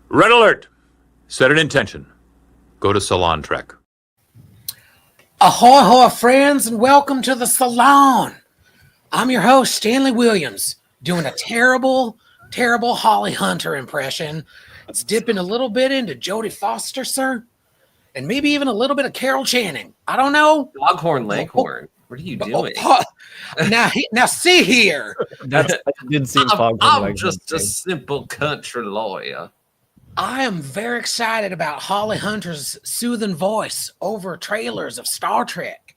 Red alert! Set an intention. Go to Salon Trek. Ahoy, hoy, friends, and welcome to the Salon. I'm your host, Stanley Williams, doing a terrible Holly Hunter impression. It's dipping a little bit into Jodie Foster, sir, and maybe even a little bit of Carol Channing. I don't know. Foghorn Leghorn. What are you doing? Now see here. That did seem Foghorn I'm just a simple country lawyer. I am very excited about Holly Hunter's soothing voice over trailers of Star Trek.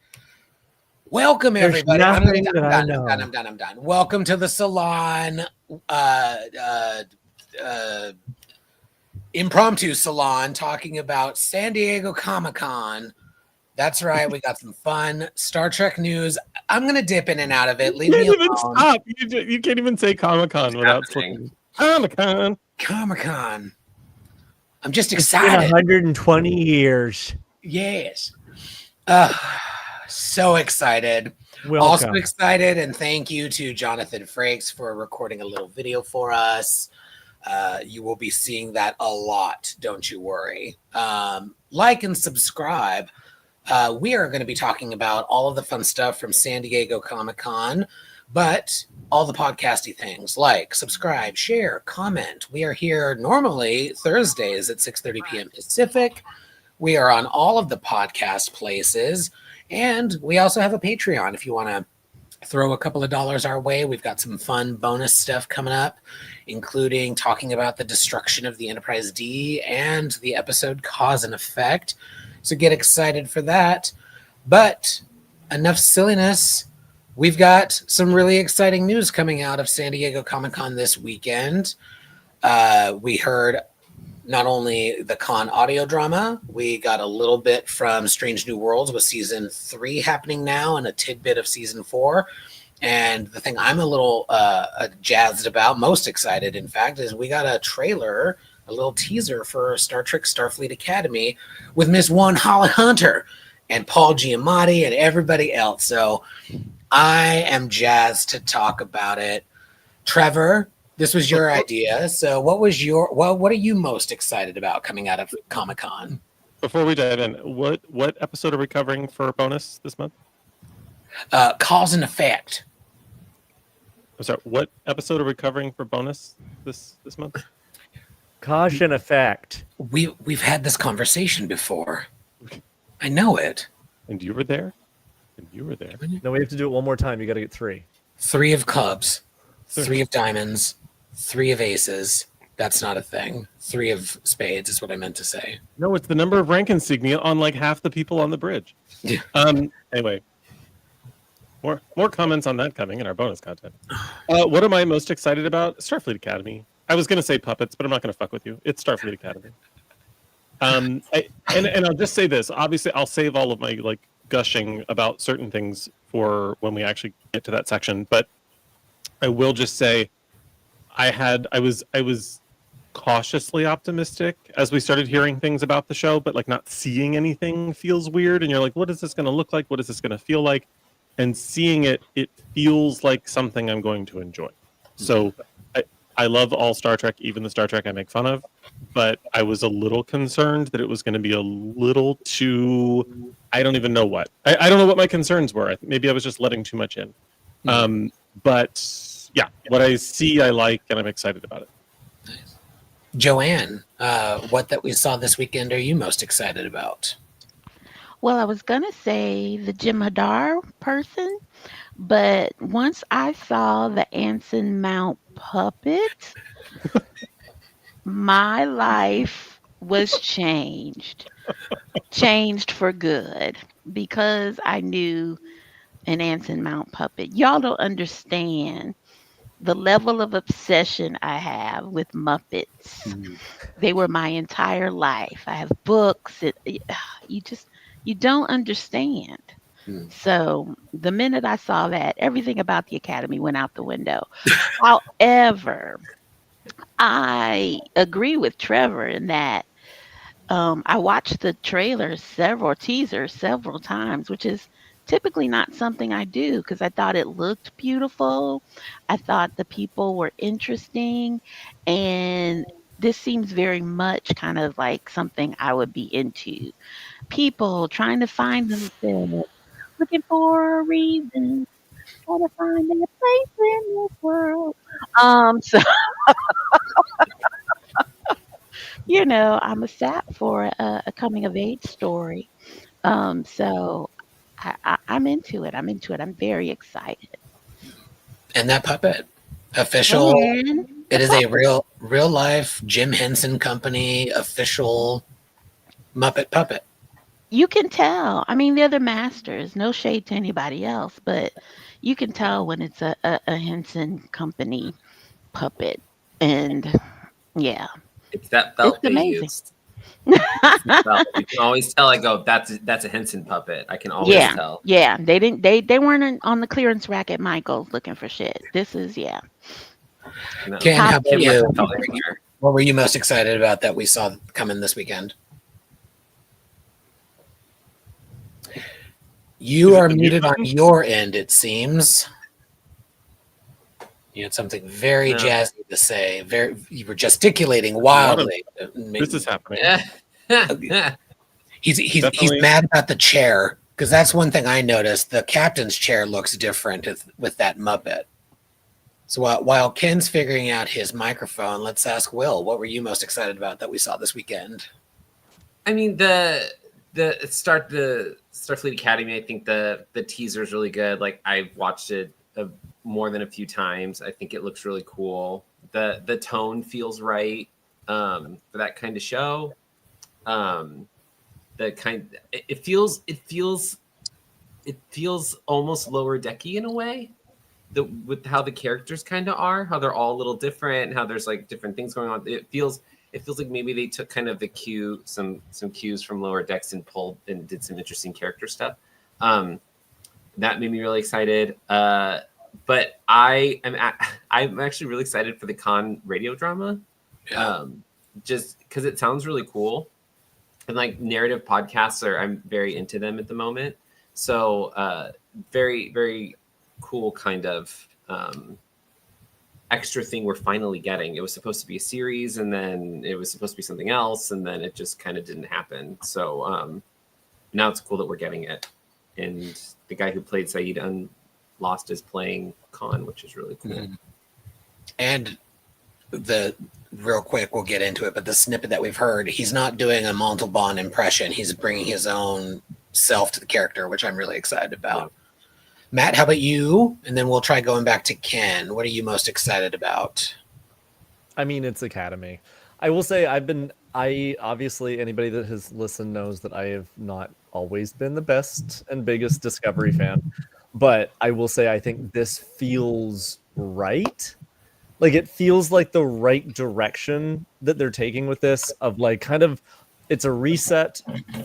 Welcome, everybody. I'm done. Welcome to the Salon, impromptu salon, talking about San Diego ComicCon. That's right. We got some fun Star Trek news. I'm going to dip in and out of it. Leave me alone. Stop. You can't even say Comic-Con without flipping. Comic-Con. I'm just excited. It's been 120 years. Yes. So excited. Welcome. Also excited, and thank you to Jonathan Frakes for recording a little video for us. You will be seeing that a lot, don't you worry. Like and subscribe. We are going to be talking about all of the fun stuff from San Diego Comic-Con, but all the podcasty things like subscribe, share, comment. We are here normally Thursdays at 6:30 p.m. Pacific. We are on all of the podcast places, and we also have a Patreon if you want to throw a couple of dollars our way. We've got some fun bonus stuff coming up, including talking about the destruction of the Enterprise D and the episode Cause and Effect. So get excited for that. But enough silliness. We've got some really exciting news coming out of San Diego Comic-Con this weekend. We heard not only the con audio drama, we got a little bit from Strange New Worlds with season 3 happening now and a tidbit of season 4. And the thing I'm a little jazzed about, most excited, in fact, is we got a trailer, a little teaser for Star Trek Starfleet Academy with Miss One Holly Hunter and Paul Giamatti and everybody else. So I am jazzed to talk about it. Trevor, this was your idea. So what are you most excited about coming out of Comic-Con? Before we dive in, what episode are we covering for bonus this month? Cause and Effect. I'm sorry, what episode are we covering for bonus this month? Cause and Effect. We've had this conversation before. I know it. And you were there? No, we have to do it one more time. You got to get 3. 3 of clubs, 3 of diamonds, 3 of aces. That's not a thing. 3 of spades is what I meant to say. No, it's the number of rank insignia on like half the people on the bridge. Yeah. Anyway, more comments on that coming in our bonus content. What am I most excited about? Starfleet Academy. I was going to say puppets, but I'm not going to fuck with you. It's Starfleet Academy. And I'll just say this. Obviously, I'll save all of my like gushing about certain things for when we actually get to that section. But I will just say, I was cautiously optimistic as we started hearing things about the show, but like not seeing anything feels weird. And you're like, what is this going to look like? What is this going to feel like? And seeing it feels like something I'm going to enjoy. So I love all Star Trek, even the Star Trek I make fun of, but I was a little concerned that it was going to be a little too, I don't even know what. I don't know what my concerns were. Maybe I was just letting too much in. But yeah, what I see, I like, and I'm excited about it. Nice. Joanne, what that we saw this weekend are you most excited about? Well, I was going to say the Jim Hadar person, but once I saw the Anson Mount puppet, my life was changed for good because I knew an Anson Mount puppet. Y'all don't understand the level of obsession I have with Muppets. Mm-hmm. They were my entire life. I have books. You don't understand. So the minute I saw that, everything about the Academy went out the window. However, I agree with Trevor in that I watched the trailer teasers several times, which is typically not something I do because I thought it looked beautiful. I thought the people were interesting. And this seems very much kind of like something I would be into. People trying to find themselves, looking for a reason, trying to find their place in this world. So I'm a sap for a coming of age story. So I'm into it. I'm into it. I'm very excited. And that puppet, official. And It is a real life Jim Henson Company official Muppet puppet. you can tell. I mean, they're the masters. No shade to anybody else, but you can tell when it's a Henson Company puppet. And yeah, It's that belt it's they amazing. used. It's the belt. You can always tell. I go, that's a Henson puppet. I can always Yeah, tell. yeah. They weren't on the clearance rack at Michael's looking for shit. This is You know, Ken, how about Kim you? must have felt everywhere. What were you most excited about that we saw coming this weekend? You Is it are the mute muted on button? your end, it seems. You had something very No. jazzy to say. You were gesticulating wildly. This is happening. Yeah. He's Definitely. mad about the chair because that's one thing I noticed. The captain's chair looks different with that Muppet. So while Ken's figuring out his microphone, let's ask Will. What were you most excited about that we saw this weekend? I mean the Starfleet Academy. I think the teaser is really good. Like I've watched it more than a few times. I think it looks really cool. The tone feels right for that kind of show. It feels almost lower decky in a way. With how the characters kind of are, how they're all a little different, how there's like different things going on. It feels like maybe they took kind of some cues from Lower Decks and pulled and did some interesting character stuff. That made me really excited. But I'm actually really excited for the con radio drama. Yeah. Just because it sounds really cool, and like narrative podcasts I'm very into them at the moment. So very, very cool kind of extra thing we're finally getting. It was supposed to be a series, and then it was supposed to be something else, and then it just kind of didn't happen. So now it's cool that we're getting it. And the guy who played Saeed Lost is playing Khan, which is really cool. Mm-hmm. And real quick, we'll get into it, but the snippet that we've heard, he's not doing a Montalban impression. He's bringing his own self to the character, which I'm really excited about. Matt, how about you? And then we'll try going back to Ken. What are you most excited about? I mean, it's Academy. I will say I obviously, anybody that has listened knows that I have not always been the best and biggest Discovery fan, but I will say I think this feels right. Like it feels like the right direction that they're taking with this, of like kind of, it's a reset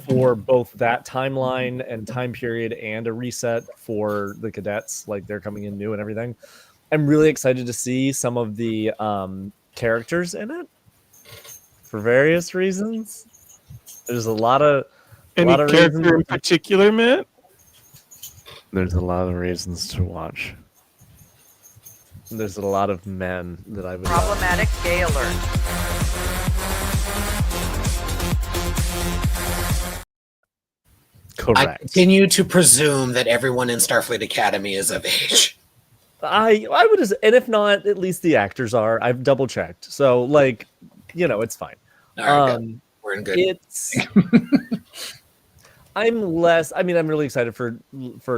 for both that timeline and time period, and a reset for the cadets. Like they're coming in new and everything. I'm really excited to see some of the characters in it for various reasons. There's a lot of Character reasons. in particular, Matt? There's a lot of reasons to watch. There's a lot of men that I would. Problematic gay alert. I Correct. continue to presume that everyone in Starfleet Academy is of age. I would, and if not, at least the actors are. I've double checked, so like, it's fine. All right, good. We're in good. It's. I'm really excited for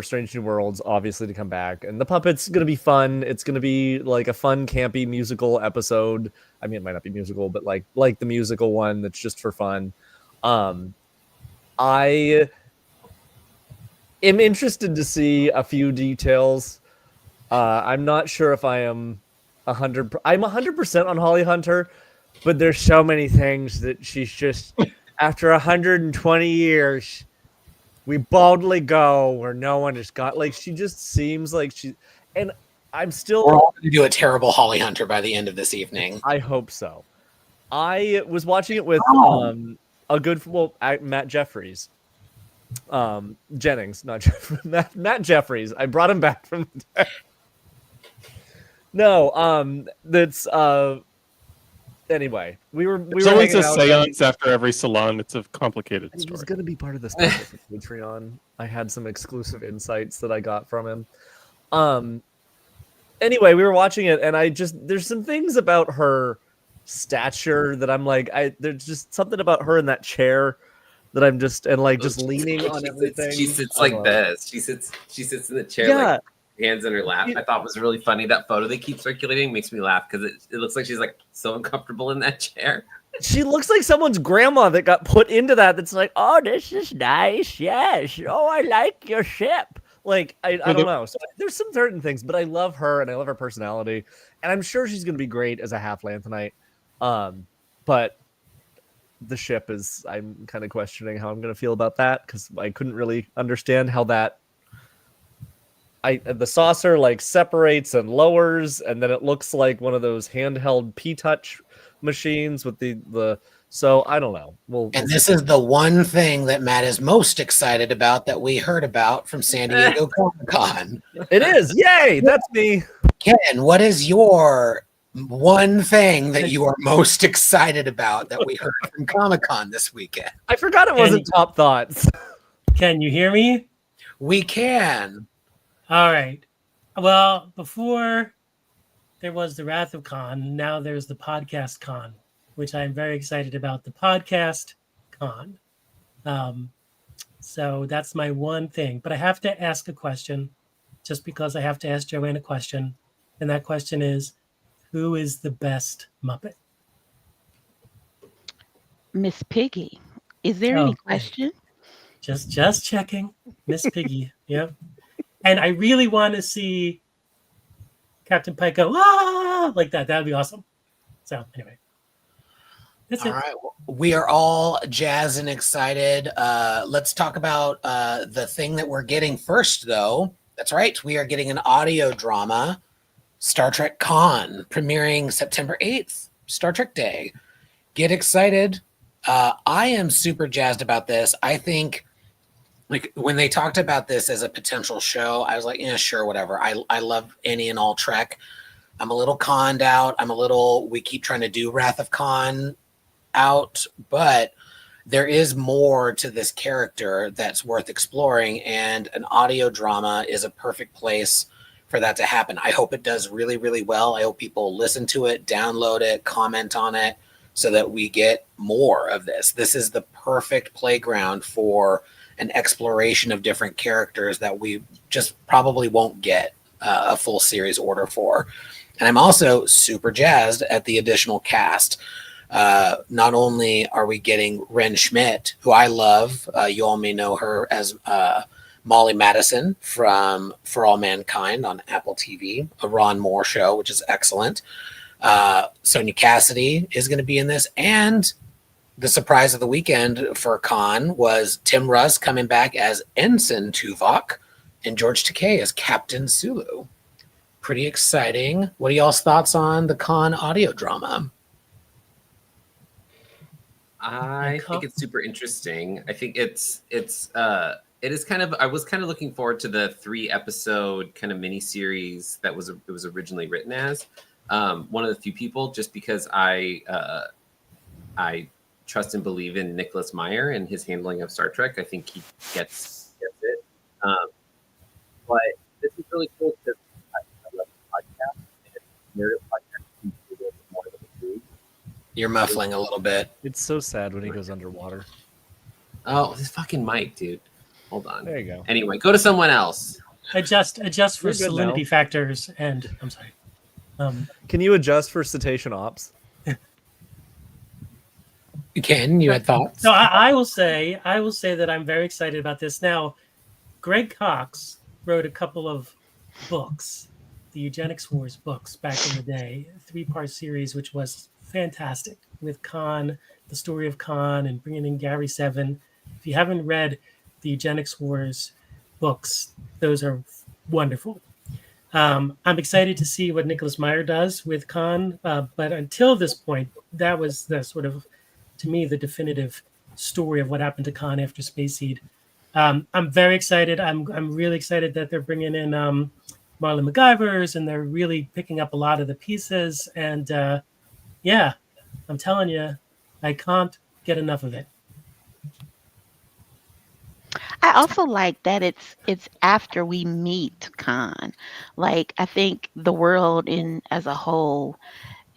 Strange New Worlds, obviously, to come back, and the puppet's gonna be fun. It's gonna be like a fun, campy musical episode. I mean, it might not be musical, but like the musical one that's just for fun. I am interested to see a few details. I'm not sure if I am 100. I'm 100% on Holly Hunter, but there's so many things that she's just after 120 years. We boldly go where no one has got. Like she just seems like she. And I'm still. We're all going to do a terrible Holly Hunter by the end of this evening. I hope so. I was watching it with Matt Jeffries. Jennings, not Matt Jeffries. I brought him back from the dead. No, that's Anyway, we were There's always a hanging out, seance after every salon. It's a complicated and he was story. going to be part of the special for Patreon. I had some exclusive insights that I got from him. Anyway, we were watching it, and there's some things about her stature that I'm like, there's just something about her in that chair that I'm just leaning on everything. She sits like this. She sits in the chair, like hands in her lap. I thought was really funny. That photo they keep circulating makes me laugh because it looks like she's like so uncomfortable in that chair. She looks like someone's grandma that got put into that. That's like, oh, this is nice. Yes. Oh, I like your ship. Like, I don't know. So there's some certain things, but I love her and I love her personality. And I'm sure she's going to be great as a half-Lanthanite. But the ship I'm kind of questioning how I'm going to feel about that because I couldn't really understand how that the saucer like separates and lowers, and then it looks like one of those handheld P-Touch machines with the so I don't know. And this is the one thing that Matt is most excited about that we heard about from San Diego ComicCon. It is. Yay, that's me. Ken, what is your one thing that you are most excited about that we heard from Comic-Con this weekend? I forgot it wasn't Top Thoughts. Can you hear me? We can. All right. Well, before there was the Wrath of Con, now there's the Podcast Con, which I'm very excited about. The Podcast Con. So that's my one thing. But I have to ask a question, just because I have to ask Joanne a question. And that question is, who is the best Muppet? Miss Piggy. Is there any question? Just checking. Miss Piggy. Yep. And I really want to see Captain Pike go, ah, like that. That would be awesome. So anyway. That's all it. right. We are all jazzed and excited. Let's talk about the thing that we're getting first, though. That's right. We are getting an audio drama, Star Trek Con, premiering September 8th, Star Trek Day. Get excited. I am super jazzed about this. I think, like, when they talked about this as a potential show, I was like, yeah, sure, whatever. I love any and all Trek. I'm a little conned out. We keep trying to do Wrath of Khan out, but there is more to this character that's worth exploring, and an audio drama is a perfect place for that to happen. I hope it does really, really well. I hope people listen to it, download it, comment on it, so that we get more of this. This is the perfect playground for an exploration of different characters that we just probably won't get a full series order for. And I'm also super jazzed at the additional cast. Not only are we getting Ren Schmidt, who I love, you all may know her as Molly Madison from For All Mankind on Apple TV, a Ron Moore show, which is excellent. Sonia Cassidy is going to be in this, and the surprise of the weekend for Khan was Tim Russ coming back as Ensign Tuvok and George Takei as Captain Sulu. Pretty exciting. What are y'all's thoughts on the Khan audio drama? I think it's super interesting. I think it is kind of, I was kind of looking forward to the 3-episode kind of mini series that it was originally written as. One of the few people, just because I trust and believe in Nicholas Meyer and his handling of Star Trek. I think he gets it. But this is really cool because I love the podcast. And narrative podcast is more than a series. You're muffling a little bit. It's so sad when he goes underwater. Oh, this fucking mic, dude. Hold on. There you go. Anyway, go to someone else. Adjust for You're good salinity now. factors, and I'm sorry. Can you adjust for cetacean ops? Ken, you had thoughts? So I will say that I'm very excited about this. Now, Greg Cox wrote a couple of books, the Eugenics Wars books back in the day, a 3-part series, which was fantastic, with Khan, the story of Khan, and bringing in Gary Seven. If you haven't read the Eugenics Wars books, those are wonderful. I'm excited to see what Nicholas Meyer does with Khan, but until this point, that was the sort of, to me, the definitive story of what happened to Khan after Space Seed. I'm very excited. I'm really excited that they're bringing in Marlon MacGyvers, and they're really picking up a lot of the pieces. And yeah, I'm telling you, I can't get enough of it. I also like that it's after we meet Khan. Like I think the world in as a whole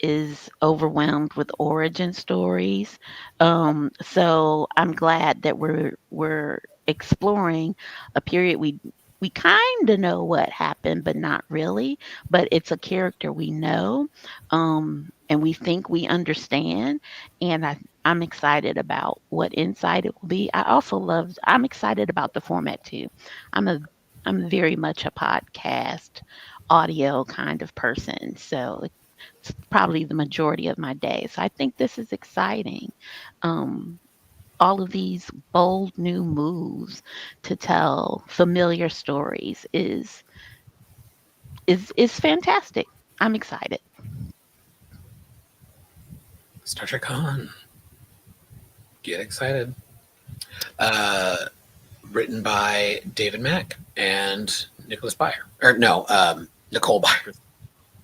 is overwhelmed with origin stories. So I'm glad that we're exploring a period we kind of know what happened, but not really. But it's a character we know, and we think we understand. And I'm excited about what insight it will be. I also love. I'm excited about the format too. I'm a I'm very much a podcast audio kind of person. So it's probably the majority of my day. So I think this is exciting. Um, all of these bold new moves to tell familiar stories is fantastic. I'm excited. Star Trek Con. Get excited. Uh, Written by David Mack and Nicholas Byer. Or no, Nicole Byer.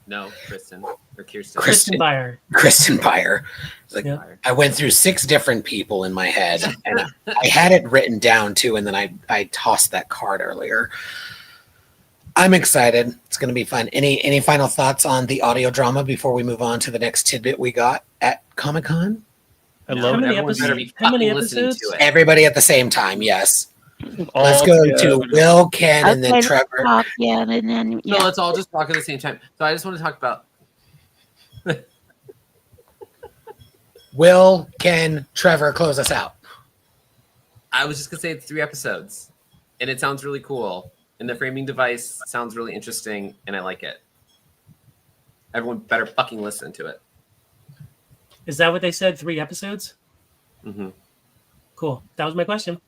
No, Kristen or Kirsten. Kristen Byer. Kristen Byer. It's like Yeah. I went through 6 different people in my head, and I had it written down too, and then I tossed that card earlier. I'm excited. It's going to be fun. Any final thoughts on the audio drama before we move on to the next tidbit we got at Comic-Con? I No, love How many everyone better episodes? be How many fucking listening episodes? to it. Everybody at the same time, yes. all Let's go to together. Will, Ken, and then Okay, let's Trevor. talk, yeah, and then So yeah. let's all just talk at the same time. So I just want to talk about Will, Ken, Trevor, close us out. I was just gonna say it's 3 episodes, and it sounds really cool, and the framing device sounds really interesting, and I like it. Everyone better fucking listen to it. Is that what they said? 3 episodes? Mm-hmm. Cool. That was my question.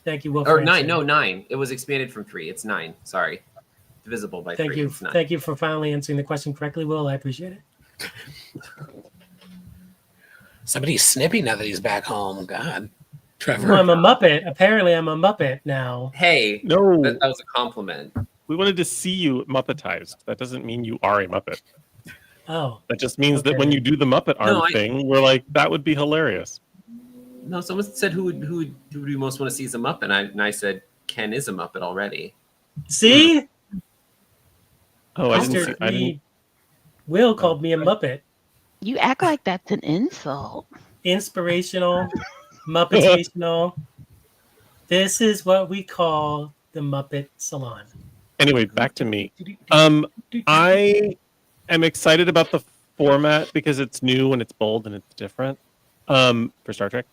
Thank you, Will. Or for 9? answering. No, 9. It was expanded from 3. It's 9. Sorry, divisible by Thank 3. you. It's 9. Thank you for finally answering the question correctly, Will. I appreciate it. Somebody's snippy now that he's back home. God. Trevor. Well, I'm a Muppet. Apparently, I'm a Muppet now. Hey, No, that was a compliment. we wanted to see you Muppetized. That doesn't mean you are a Muppet. Oh, That just means that Okay. when you do the Muppet arm No, I- thing, we're like, that would be hilarious. No, someone said who would you most want to see as a Muppet, and I said Ken is a Muppet already. see, Oh, I didn't Mr. see. I didn't. Will called me a Muppet. You act like that's an insult. Inspirational, Muppetational. This is what we call the Muppet Salon. Anyway, back to me. I am excited about the format because it's new and it's bold and it's different. For Star Trek.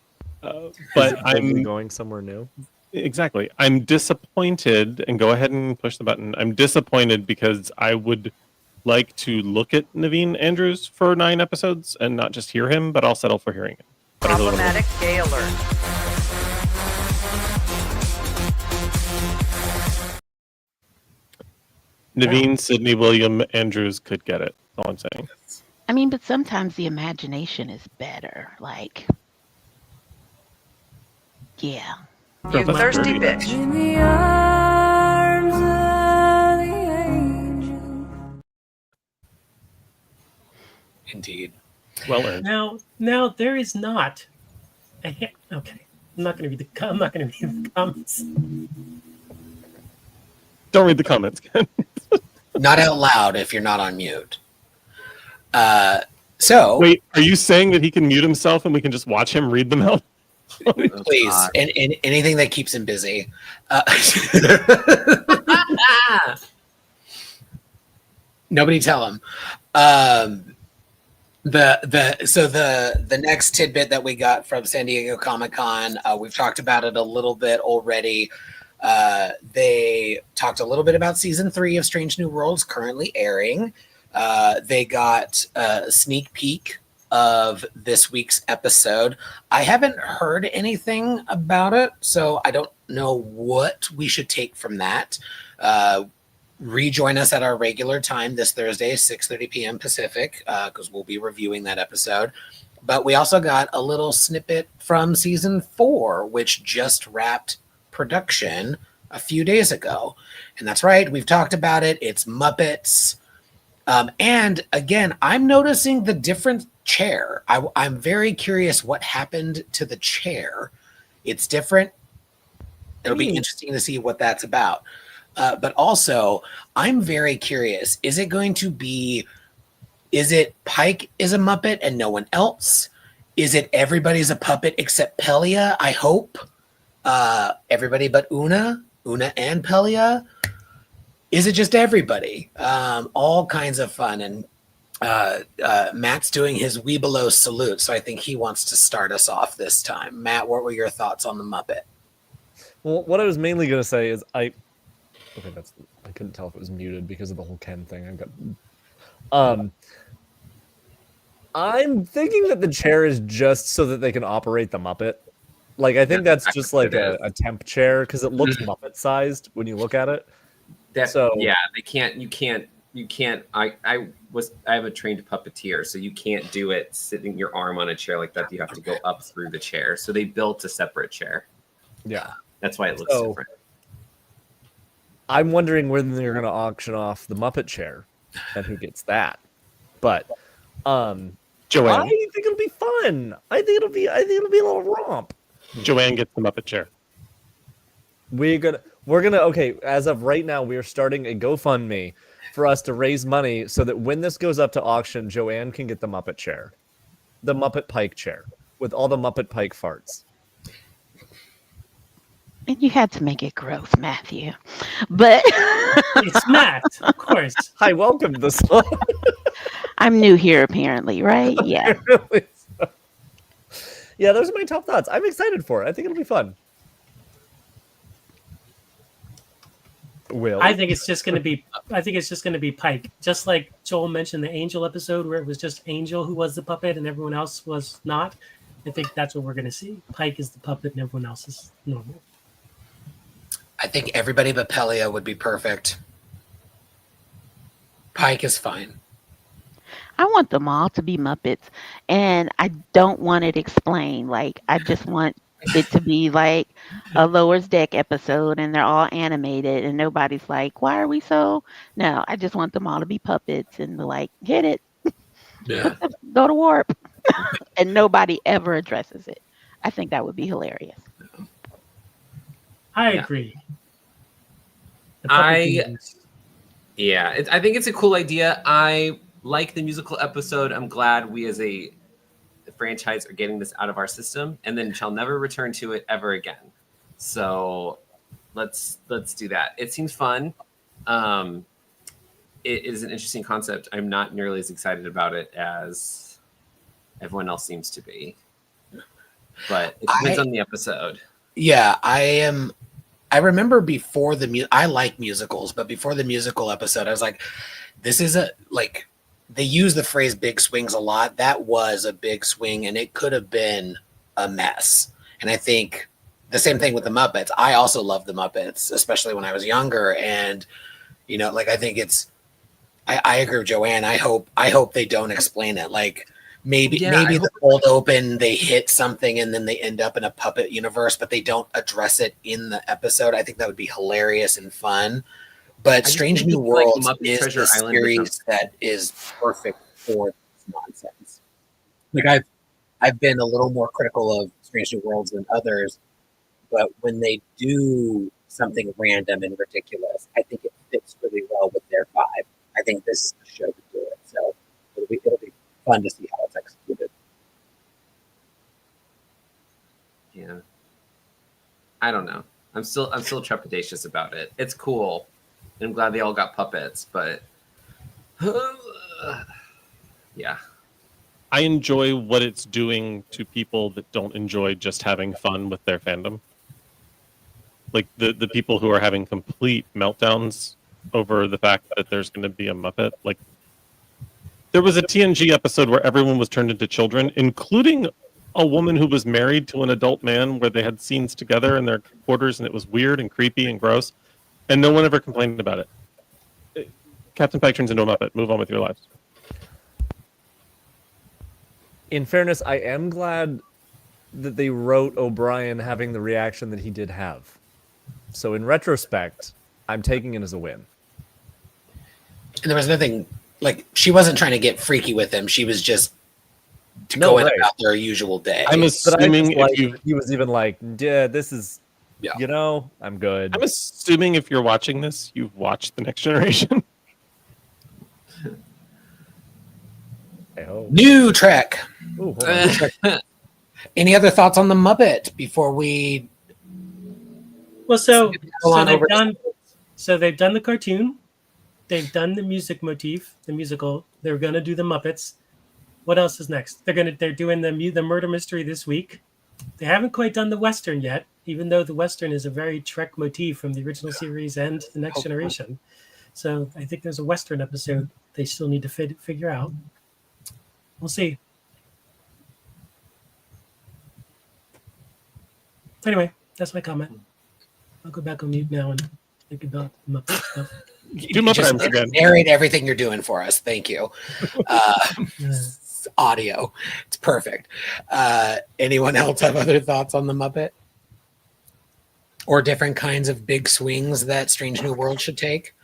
But I'm going somewhere new. exactly. I'm disappointed, and go ahead and push the button. I'm disappointed because I would like to look at Naveen Andrews for 9 episodes and not just hear him, but I'll settle for hearing him. But I really wanna- Problematic gay alert. Naveen Sidney William Andrews could get it. That's all I'm saying. I mean, but sometimes the imagination is better. Like, yeah. You that's thirsty dirty. bitch. In the arms of the angel. Indeed. Well earned. Now there is not. Okay, I'm not going to read the. I'm not going to read the comments. Don't read the comments. Not out loud if you're not on mute. So Wait, are you saying that he can mute himself and we can just watch him read them out? please, God. and anything that keeps him busy. Nobody tell him. The next tidbit that we got from San Diego ComicCon, we've talked about it a little bit already. They talked a little bit about season 3 of Strange New Worlds currently airing. They got a sneak peek of this week's episode. I haven't heard anything about it, so I don't know what we should take from that. Rejoin us at our regular time this Thursday, 6:30 p.m. Pacific, because we'll be reviewing that episode. But we also got a little snippet from season 4, which just wrapped production a few days ago. And that's right, we've talked about it. It's Muppets. And again, I'm noticing the different chair. I'm very curious what happened to the chair. It's different. It'll be interesting to see what that's about. But also, I'm very curious. Is it Pike is a Muppet and no one else? Is it everybody's a puppet except Pelia? I hope. Everybody but Una and Pelia. Is it just everybody? All kinds of fun. And Matt's doing his Webelos salute, so I think he wants to start us off this time. Matt, what were your thoughts on the Muppet? Well, what I was mainly going to say is I couldn't tell if it was muted because of the whole Ken thing. I'm thinking that the chair is just so that they can operate the Muppet. Like, I think that's just like a temp chair because it looks Muppet sized when you look at it. Yeah, they can't. You can't. I have a trained puppeteer, so you can't do it sitting your arm on a chair like that. You have to go up through the chair. So they built a separate chair. Yeah, that's why it looks different. I'm wondering when they're going to auction off the Muppet chair and who gets that. But Joanne, I think it'll be fun. I think it'll be a little romp. Joanne gets the Muppet chair. We're gonna okay, as of right now, we are starting a GoFundMe for us to raise money so that when this goes up to auction, Joanne can get the Muppet chair. The Muppet Pike chair with all the Muppet Pike farts. And you had to make it gross, Matthew. But it's Matt, of course. Hi, welcome to this. I'm new here, apparently, right? Yeah. Yeah, those are my top thoughts. I'm excited for it. I think it'll be fun. I think it's just going to be Pike. Just like Joel mentioned the Angel episode where it was just Angel who was the puppet and everyone else was not. I think that's what we're going to see. Pike is the puppet and everyone else is normal. I think everybody but Pelia would be perfect. Pike is fine. I want them all to be Muppets, and I don't want it explained. Like, I just want it to be like a Lower's Deck episode, and they're all animated, and nobody's like, "Why are we so?" No, I just want them all to be puppets, and like, hit it, yeah, go to warp, and nobody ever addresses it. I think that would be hilarious. I agree. I think it's a cool idea. I like the musical episode. I'm glad we as a franchise are getting this out of our system and then shall never return to it ever again. So let's do that. It seems fun. It is an interesting concept. I'm not nearly as excited about it as everyone else seems to be. But it depends on the episode. Yeah, I am. I remember before I like musicals, but before the musical episode, I was like, this is they use the phrase big swings a lot. That was a big swing and it could have been a mess. And I think the same thing with the Muppets. I also love the Muppets, especially when I was younger. And, I think I agree with Joanne. I hope they don't explain it. Like maybe the cold open, they hit something and then they end up in a puppet universe, but they don't address it in the episode. I think that would be hilarious and fun. But Strange New Worlds is a series that is perfect for this nonsense. Like I've been a little more critical of Strange New Worlds than others, but when they do something random and ridiculous, I think it fits really well with their vibe. I think this is the show to do it. So it'll be fun to see how it's executed. Yeah. I don't know. I'm still trepidatious about it. It's cool. I'm glad they all got puppets, but yeah. I enjoy what it's doing to people that don't enjoy just having fun with their fandom. Like the people who are having complete meltdowns over the fact that there's going to be a Muppet. Like there was a TNG episode where everyone was turned into children, including a woman who was married to an adult man where they had scenes together in their quarters and it was weird and creepy and gross. And no one ever complained about it. Captain Pike turns into a Muppet. Move on with your lives. In fairness, I am glad that they wrote O'Brien having the reaction that he did have. So in retrospect, I'm taking it as a win. And there was nothing like she wasn't trying to get freaky with him. She was just going about their usual day. I'm assuming if you he was even like, yeah, this is, Yeah. you know, I'm good. I'm assuming if you're watching this, you've watched The Next Generation. I hope. New Trek. Ooh, hold on. Any other thoughts on the Muppet before we? Well, so Go on over. they've done the cartoon, they've done the music motif, the musical. They're gonna do the Muppets. What else is next? They're doing the murder mystery this week. They haven't quite done the Western yet, even though the Western is a very Trek motif from the original series and the Next Generation. So I think there's a Western episode they still need to figure out. We'll see. Anyway, that's my comment. I'll go back on mute now and think about Muppet stuff. Do Muppet Just Arms again. narrate everything you're doing for us. Thank you. Yeah. Audio, it's perfect. Anyone else have other thoughts on the Muppet, or different kinds of big swings that Strange New World should take?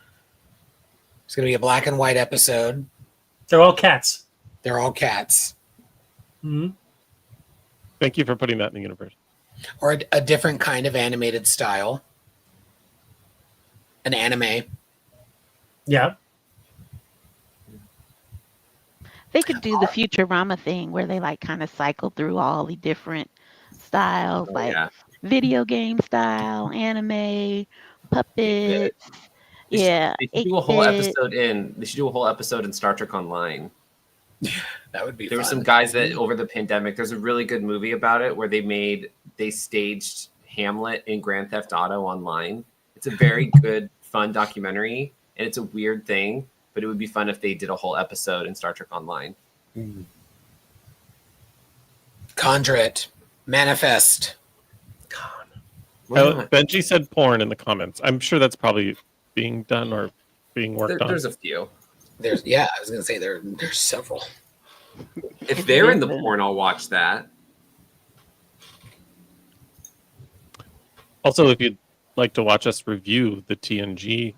It's going to be a black and white episode. They're all cats. They're all cats. Hmm. Thank you for putting that in the universe. Or a different kind of animated style. An anime. Yeah. They could do the Futurama thing where they like kind of cycle through all the different styles, like video game style, anime, puppets. Yeah, They should do a whole episode in. They should do a whole episode in Star Trek Online. That would be. There fun. were some guys that over the pandemic. There's a really good movie about it where they staged Hamlet in Grand Theft Auto Online. It's a very good, fun documentary, and it's a weird thing, but it would be fun if they did a whole episode in Star Trek Online. Conjure it. Manifest. Benji said porn in the comments. I'm sure that's probably being done or being worked on. There's a few. I was going to say there's several. If they're in the porn, I'll watch that. Also, if you'd like to watch us review the TNG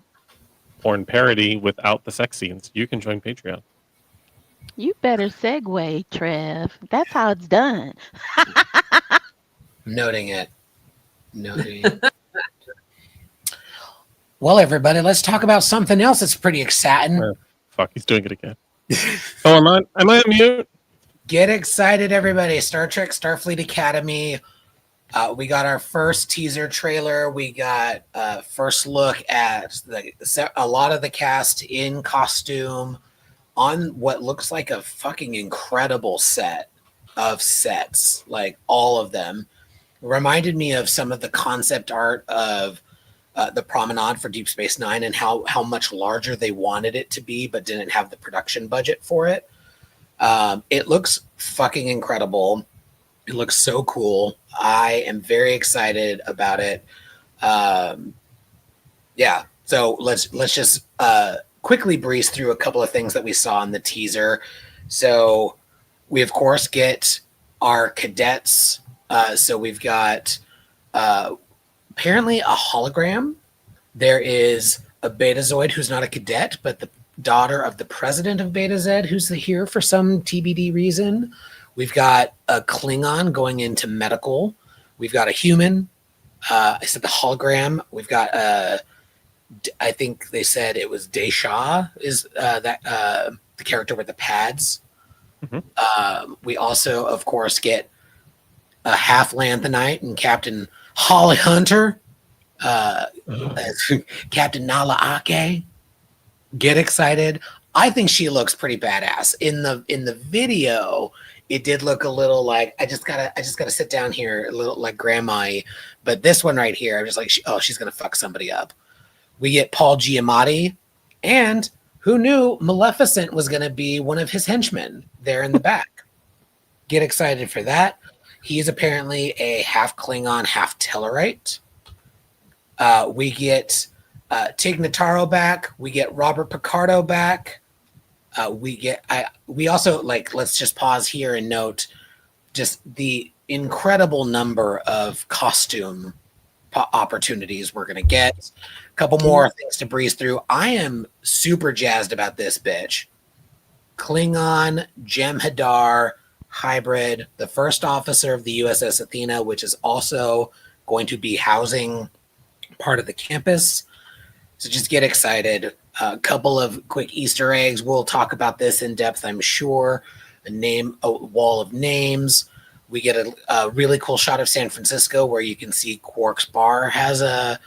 porn parody without the sex scenes, you can join Patreon. You better segue, Trev. That's how it's done. Noting it. Well, everybody, let's talk about something else that's pretty exciting. Fuck, he's doing it again. Oh, am I on mute? Get excited, everybody. Star Trek Starfleet Academy. We got our first teaser trailer. We got first look at a lot of the cast in costume on what looks like a fucking incredible set of sets, like all of them. Reminded me of some of the concept art of the promenade for Deep Space Nine and how much larger they wanted it to be, but didn't have the production budget for it. It looks fucking incredible. It looks so cool. I am very excited about it. Yeah. So let's just quickly breeze through a couple of things that we saw in the teaser. So we of course get our cadets. So we've got apparently a hologram. There is a Betazoid who's not a cadet, but the daughter of the president of Beta Z, who's here for some TBD reason. We've got a Klingon going into medical. We've got a human. I said the hologram. We've got I think they said it was Desha is the character with the pads. Mm-hmm. We also, of course, get a half Lanthanite and Captain Holly Hunter, Captain Nala Ake. Get excited! I think she looks pretty badass in the video. It did look a little like I just gotta sit down here, a little like grandma-y. But this one right here, I'm just like, she's gonna fuck somebody up. We get Paul Giamatti, and who knew Maleficent was gonna be one of his henchmen there in the back. Get excited for that. He's apparently a half Klingon, half Tellarite. We get Tig Notaro back. We get Robert Picardo back. We also, like, let's just pause here and note just the incredible number of costume opportunities we're going to get. A couple more things to breeze through. I am super jazzed about this bitch. Klingon Jem'Hadar hybrid, the first officer of the USS Athena, which is also going to be housing part of the campus. So just get excited. A couple of quick Easter eggs. We'll talk about this in depth, I'm sure. A wall of names. We get a really cool shot of San Francisco where you can see Quark's Bar has a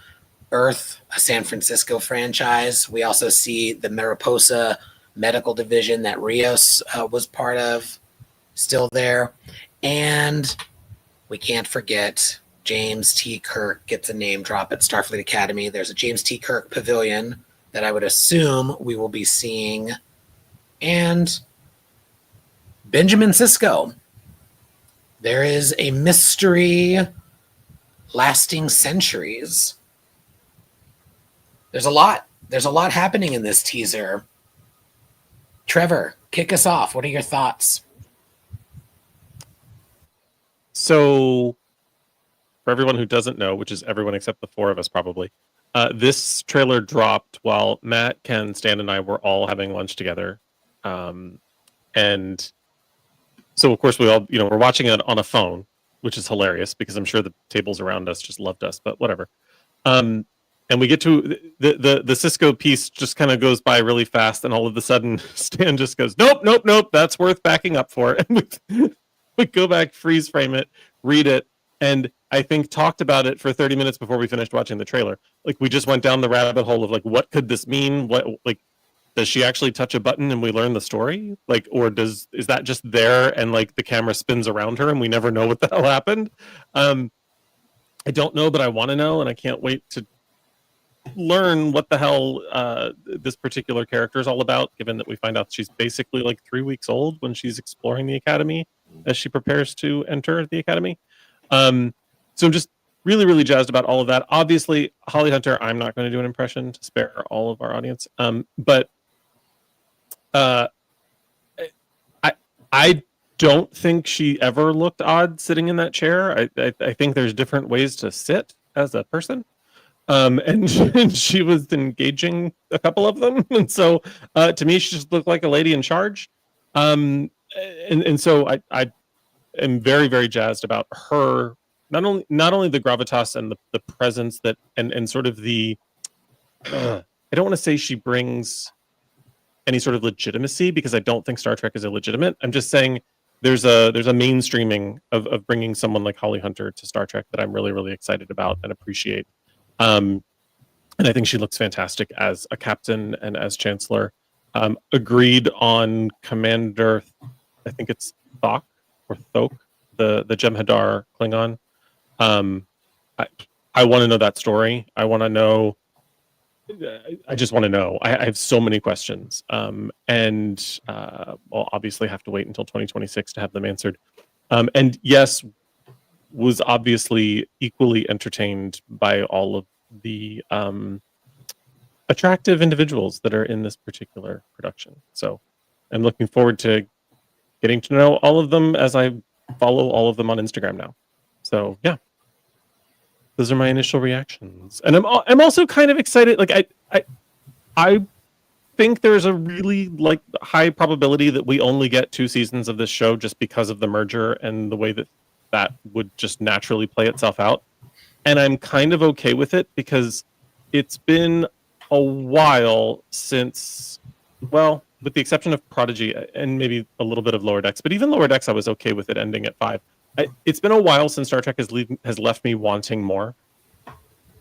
San Francisco franchise. We also see the Mariposa medical division that Rios was part of still there. And we can't forget James T. Kirk gets a name drop at Starfleet Academy. There's a James T. Kirk pavilion that I would assume we will be seeing. And Benjamin Sisko. There is a mystery lasting centuries. There's a lot happening in this teaser. Trevor, kick us off. What are your thoughts? So, for everyone who doesn't know, which is everyone except the four of us probably, this trailer dropped while Matt, Ken, Stan, and I were all having lunch together. And so, of course, we all, we're watching it on a phone, which is hilarious because I'm sure the tables around us just loved us, but whatever. And we get to the Cisco piece just kind of goes by really fast, and all of a sudden Stan just goes, nope, that's worth backing up for. And we go back, freeze frame it, read it, and I think talked about it for 30 minutes before we finished watching the trailer. Like, we just went down the rabbit hole of like, what could this mean? What, like, does she actually touch a button and we learn the story? Like, or is that just there and like the camera spins around her and we never know what the hell happened? I don't know, but I want to know, and I can't wait to learn what the hell this particular character is all about, given that we find out she's basically like 3 weeks old when she's exploring the academy as she prepares to enter the academy. So I'm just really, really jazzed about all of that. Obviously, Holly Hunter, I'm not going to do an impression to spare all of our audience. But I don't think she ever looked odd sitting in that chair. I think there's different ways to sit as a person. And she was engaging a couple of them. And so to me, she just looked like a lady in charge. And so I am very, very jazzed about her, not only the gravitas and the presence that and sort of the I don't want to say she brings any sort of legitimacy, because I don't think Star Trek is illegitimate. I'm just saying there's a mainstreaming of bringing someone like Holly Hunter to Star Trek that I'm really, really excited about and appreciate. And I think she looks fantastic as a captain and as Chancellor. Agreed on Commander, I think it's Thok or Thok, the Jem'Hadar Klingon. I want to know that story. I want to know. I just want to know. I have so many questions, and we'll obviously have to wait until 2026 to have them answered. And yes, was obviously equally entertained by all of the attractive individuals that are in this particular production. So I'm looking forward to getting to know all of them as I follow all of them on Instagram now. So yeah, those are my initial reactions. And I'm also kind of excited. Like I think there's a really like high probability that we only get 2 seasons of this show just because of the merger and the way that would just naturally play itself out. And I'm kind of okay with it because it's been a while since, well, with the exception of Prodigy and maybe a little bit of Lower Decks, but even Lower Decks, I was okay with it ending at 5. It's been a while since Star Trek has left me wanting more.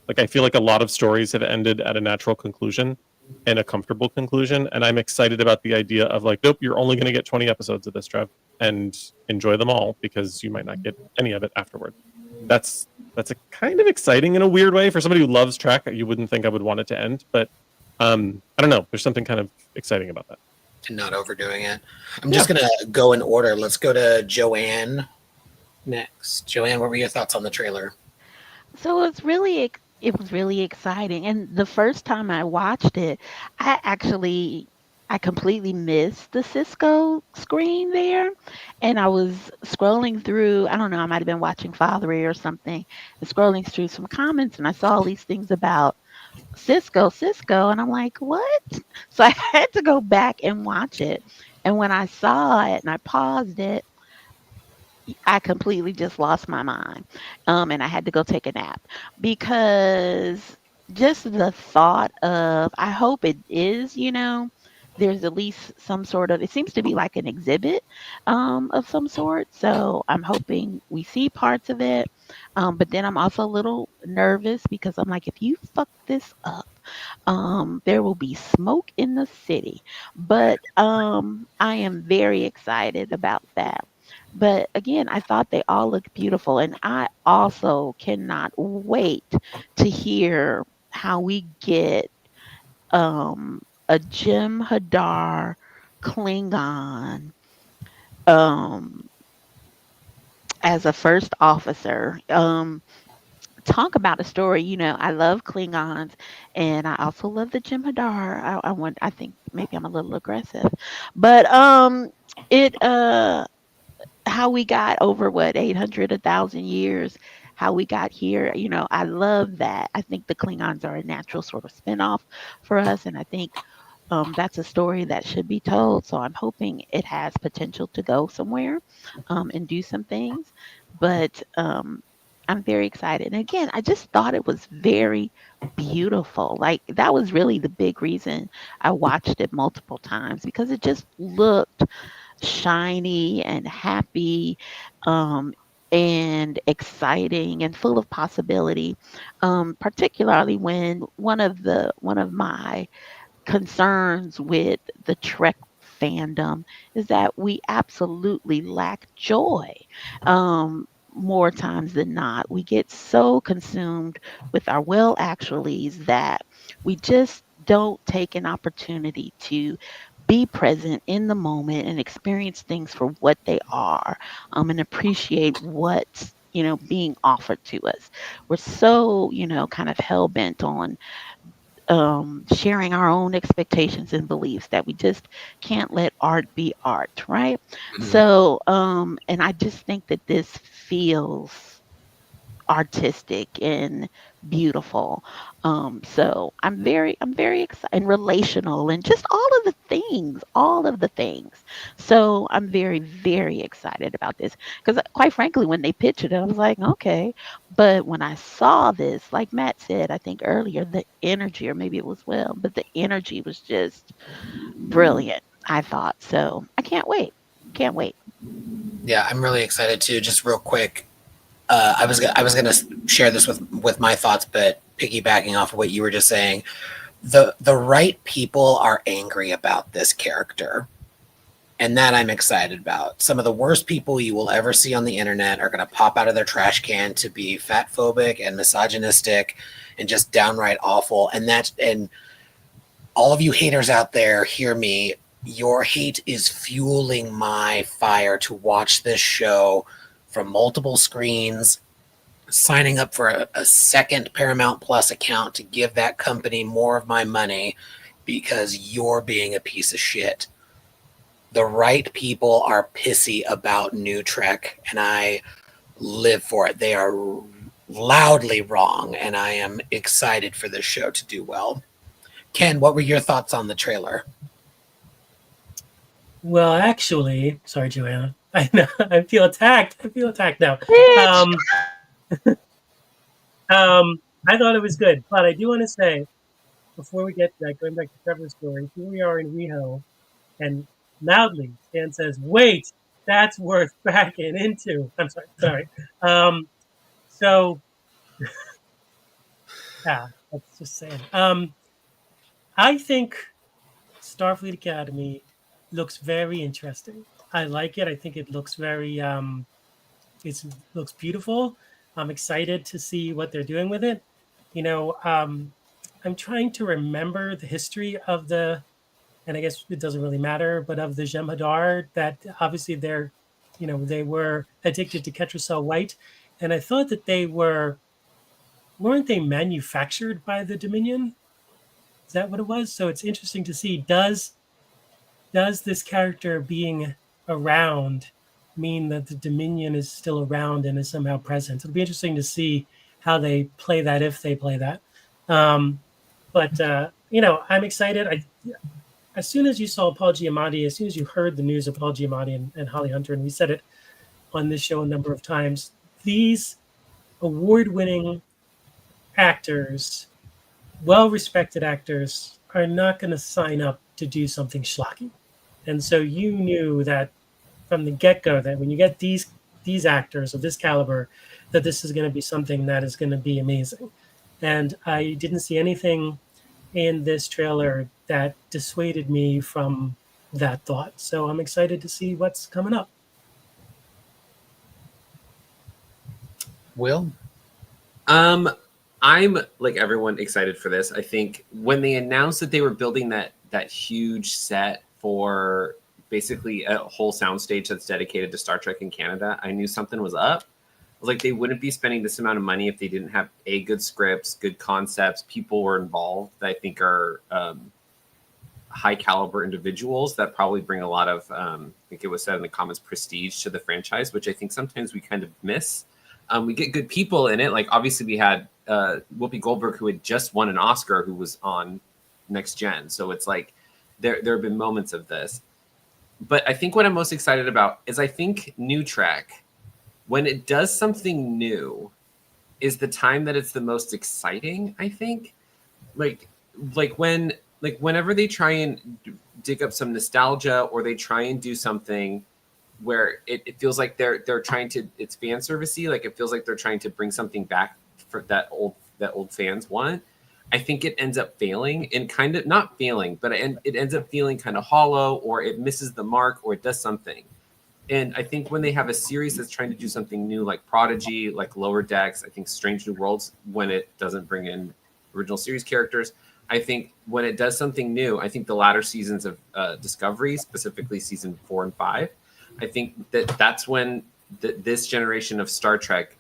Like, I feel like a lot of stories have ended at a natural conclusion and a comfortable conclusion, and I'm excited about the idea of like, nope, you're only going to get 20 episodes of this, Trev, and enjoy them all because you might not get any of it afterward. That's a kind of exciting in a weird way for somebody who loves Trek. You wouldn't think I would want it to end, but I don't know. There's something kind of exciting about that. And not overdoing it. I'm just gonna go in order. Let's go to Joanne next. Joanne, what were your thoughts on the trailer? So it was really exciting. And the first time I watched it, I completely missed the Cisco screen there. And I was scrolling through, I don't know, I might have been watching Fathery or something, and scrolling through some comments, and I saw all these things about Cisco, and I'm like, what? So I had to go back and watch it. And when I saw it and I paused it, I completely just lost my mind. And I had to go take a nap because just the thought of, I hope it is, there's at least some sort of, it seems to be like an exhibit of some sort. So I'm hoping we see parts of it. But then I'm also a little nervous because I'm like, if you fuck this up, there will be smoke in the city. But I am very excited about that. But again, I thought they all looked beautiful, and I also cannot wait to hear how we get a Jim Hadar Klingon um, as a first officer. Talk about a story. I love Klingons, and I also love the Jim Hadar. I think maybe I'm a little aggressive, but it how we got over what 800 1,000 years, how we got here. I love that. I think the Klingons are a natural sort of spinoff for us, and I think that's a story that should be told. So I'm hoping it has potential to go somewhere and do some things. But I'm very excited. And again, I just thought it was very beautiful. Like, that was really the big reason I watched it multiple times, because it just looked shiny and happy, um, and exciting and full of possibility. Particularly when one of my concerns with the Trek fandom is that we absolutely lack joy. More times than not, we get so consumed with our well actuallys that we just don't take an opportunity to be present in the moment and experience things for what they are, and appreciate what's being offered to us. We're so kind of hell bent on sharing our own expectations and beliefs that we just can't let art be art, right? Mhm. So, and I just think that this feels artistic and beautiful. So I'm very excited, and relational, and just all of the things. So I'm very, very excited about this, because quite frankly, when they pitched it, I was like, okay. But when I saw this, like Matt said, I think earlier, the energy, or maybe it was Will, but the energy was just brilliant, I thought. So I can't wait. Can't wait. Yeah, I'm really excited too. Just real quick, I was gonna share this with my thoughts, but piggybacking off of what you were just saying, the right people are angry about this character, and that I'm excited about. Some of the worst people you will ever see on the internet are gonna pop out of their trash can to be fat phobic and misogynistic and just downright awful. And all of you haters out there, hear me. Your hate is fueling my fire to watch this show from multiple screens, signing up for a second Paramount Plus account to give that company more of my money because you're being a piece of shit. The right people are pissy about New Trek, and I live for it. They are loudly wrong, and I am excited for this show to do well. Ken, what were your thoughts on the trailer? Well, actually, sorry, Joanna. I know I feel attacked. I feel attacked now. Bitch. Um, I thought it was good, but I do want to say before we get to that, going back to Trevor's story, here we are in Riho, and loudly Stan says, "Wait, that's worth backing into." I'm sorry. Um, so yeah, that's just saying. I think Starfleet Academy looks very interesting. I like it. I think it looks very it looks beautiful. I'm excited to see what they're doing with it. I'm trying to remember the history of and I guess it doesn't really matter, but of the Jem'Hadar, that obviously they were addicted to Ketracel White, and I thought that weren't they manufactured by the Dominion? Is that what it was? So it's interesting to see, does this character being around mean that the Dominion is still around and is somehow present? It'll be interesting to see how they play that, if they play that. But I'm excited. as soon as you saw Paul Giamatti, as soon as you heard the news of Paul Giamatti and Holly Hunter, and we said it on this show a number of times, these award-winning actors, well-respected actors, are not going to sign up to do something schlocky. And so you knew that from the get-go that when you get these actors of this caliber, that this is going to be something that is going to be amazing. And I didn't see anything in this trailer that dissuaded me from that thought. So I'm excited to see what's coming up. Will? I'm like everyone excited for this. I think when they announced that they were building that huge set for basically a whole soundstage that's dedicated to Star Trek in Canada, I knew something was up. I was like, they wouldn't be spending this amount of money if they didn't have good scripts, good concepts, people were involved that I think are high caliber individuals that probably bring a lot of, I think it was said in the comments, prestige to the franchise, which I think sometimes we kind of miss. We get good people in it. Like obviously we had Whoopi Goldberg, who had just won an Oscar, who was on Next Gen. So it's like there have been moments of this. But I think what I'm most excited about is I think New Trek, when it does something new, is the time that it's the most exciting, I think. Whenever they try and dig up some nostalgia or they try and do something where it feels like they're trying to, it's fan servicey, like it feels like they're trying to bring something back for that old fans want. I think it ends up failing and kind of not failing, but it ends up feeling kind of hollow, or it misses the mark, or it does something. And I think when they have a series that's trying to do something new, like Prodigy, like Lower Decks, I think Strange New Worlds, when it doesn't bring in original series characters, I think when it does something new, I think the latter seasons of Discovery, specifically season 4 and 5, I think that's when this generation of Star Trek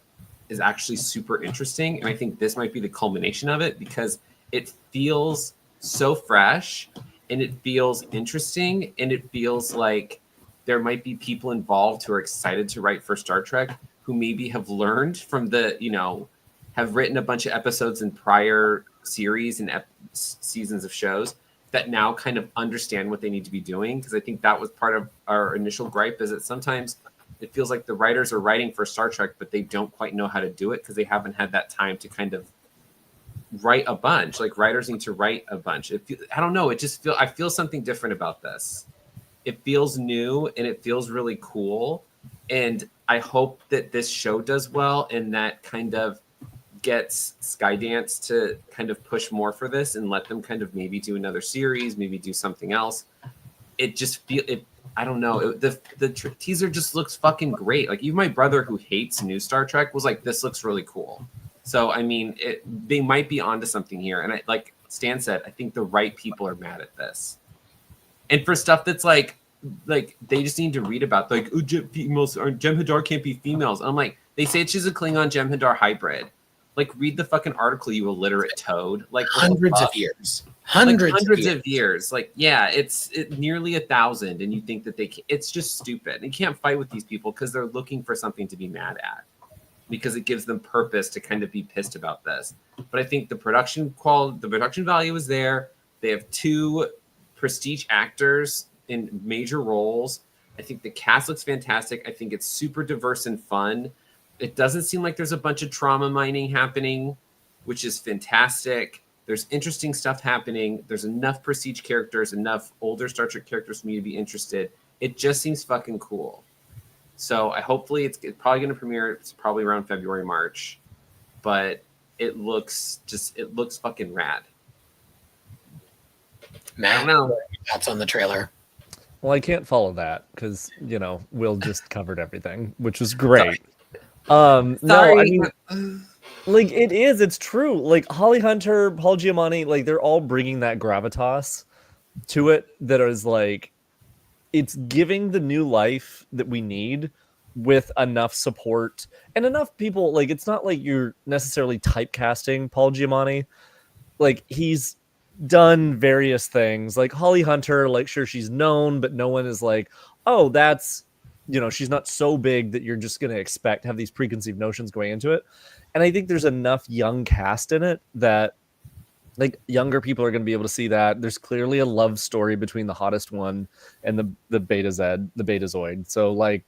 is actually super interesting. And I think this might be the culmination of it because it feels so fresh and it feels interesting and it feels like there might be people involved who are excited to write for Star Trek who maybe have learned from have written a bunch of episodes in prior series and seasons of shows that now kind of understand what they need to be doing. Because I think that was part of our initial gripe, is that sometimes it feels like the writers are writing for Star Trek, but they don't quite know how to do it because they haven't had that time to kind of write a bunch. Like writers need to write a bunch. I don't know. I feel something different about this. It feels new and it feels really cool. And I hope that this show does well and that kind of gets Skydance to kind of push more for this and let them kind of maybe do another series, maybe do something else. It just I don't know. The teaser just looks fucking great. Like even my brother who hates new Star Trek was like, this looks really cool. So, I mean, they might be onto something here. And like Stan said, I think the right people are mad at this. And for stuff that's like they just need to read about, like, oh, females or Jem'Hadar can't be females. And I'm like, they say she's a Klingon Jem'Hadar hybrid. Like, read the fucking article, you illiterate toad. Like Hundreds of years. Hundreds of years. Like, yeah, it's nearly 1,000, and you think that it's just stupid. And you can't fight with these people because they're looking for something to be mad at, because it gives them purpose to kind of be pissed about this. But I think the production value is there. They have 2 prestige actors in major roles. I think the cast looks fantastic. I think it's super diverse and fun. It doesn't seem like there's a bunch of trauma mining happening, which is fantastic. There's interesting stuff happening. There's enough prestige characters, enough older Star Trek characters for me to be interested. It just seems fucking cool. So hopefully it's probably going to premiere. It's probably around February, March, but it looks fucking rad. Matt, I don't know. That's on the trailer. Well, I can't follow that because Will just covered everything, which was great. No, I mean, like it's true. Like Holly Hunter, Paul Giamatti, like they're all bringing that gravitas to it that is like, it's giving the new life that we need with enough support and enough people. Like, it's not like you're necessarily typecasting Paul Giamatti. Like, he's done various things. Like Holly Hunter, like, sure, she's known, but no one is like, oh, that's, she's not so big that you're just going to have these preconceived notions going into it. And I think there's enough young cast in it that, like younger people are going to be able to see that. There's clearly a love story between the hottest one and the Betazoid. So like,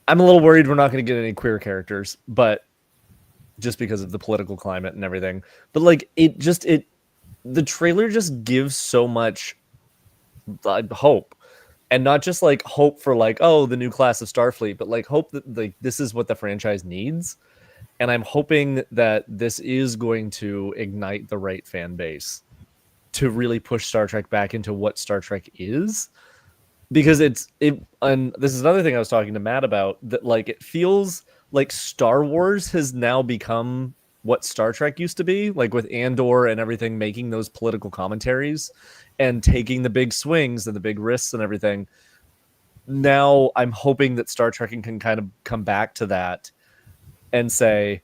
I'm a little worried we're not going to get any queer characters, but just because of the political climate and everything. But like, the trailer just gives so much hope, and not just like hope for like, oh, the new class of Starfleet, but like hope that like this is what the franchise needs. And I'm hoping that this is going to ignite the right fan base to really push Star Trek back into what Star Trek is. Because and this is another thing I was talking to Matt about, that like it feels like Star Wars has now become what Star Trek used to be, like with Andor and everything, making those political commentaries and taking the big swings and the big risks and everything. Now I'm hoping that Star Trek can kind of come back to that and say,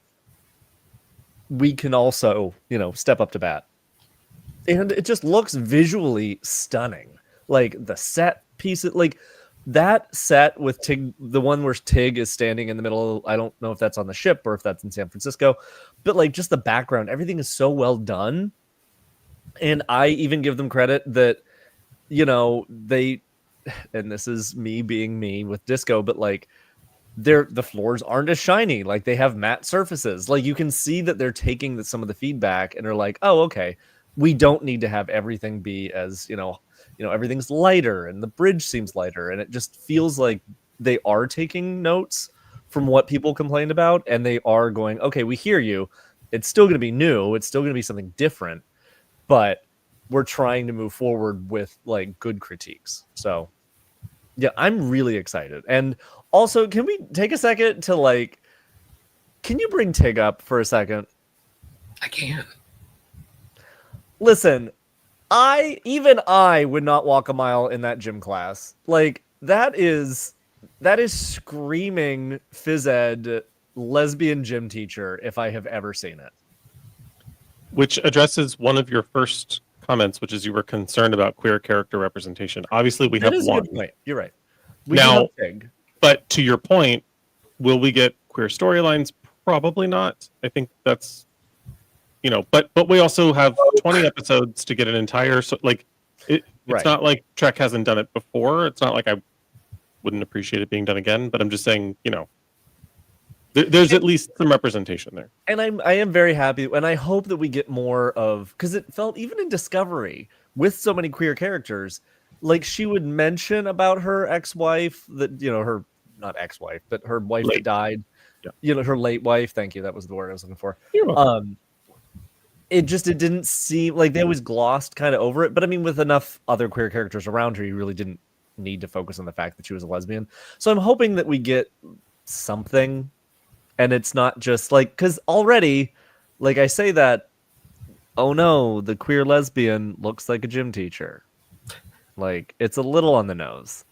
we can also, step up to bat. And it just looks visually stunning. Like the set pieces, like that set with Tig, the one where Tig is standing in the middle. I don't know if that's on the ship or if that's in San Francisco, but like just the background, everything is so well done. And I even give them credit that, they, and this is me being me with Disco, but like, the floors aren't as shiny. Like they have matte surfaces. Like you can see that they're taking some of the feedback and are like, oh, okay, we don't need to have everything be as, everything's lighter and the bridge seems lighter. And it just feels like they are taking notes from what people complained about. And they are going, okay, we hear you. It's still going to be new. It's still going to be something different, but we're trying to move forward with like good critiques. So yeah, I'm really excited. And also, can we take a second to like, can you bring Tig up for a second? I can. Listen, I would not walk a mile in that gym class. Like that is screaming phys ed lesbian gym teacher if I have ever seen it. Which addresses one of your first comments, which is you were concerned about queer character representation. Obviously, we have one. Right, you're right. We now, have Tig. But to your point, will we get queer storylines? Probably not. I think that's, but we also have 20 episodes to get an entire, so like, it's Right. not like Trek hasn't done it before. It's not like I wouldn't appreciate it being done again, but I'm just saying, there's at least some representation there. And I am very happy, and I hope that we get more of, because it felt even in Discovery with so many queer characters, like she would mention about her ex-wife that her not ex-wife, but her wife that died. Yeah. Her late wife. Thank you. That was the word I was looking for. It didn't seem like they always glossed kind of over it. But I mean, with enough other queer characters around her, you really didn't need to focus on the fact that she was a lesbian. So I'm hoping that we get something, and it's not just like, because already, like I say that, oh no, the queer lesbian looks like a gym teacher. Like it's a little on the nose.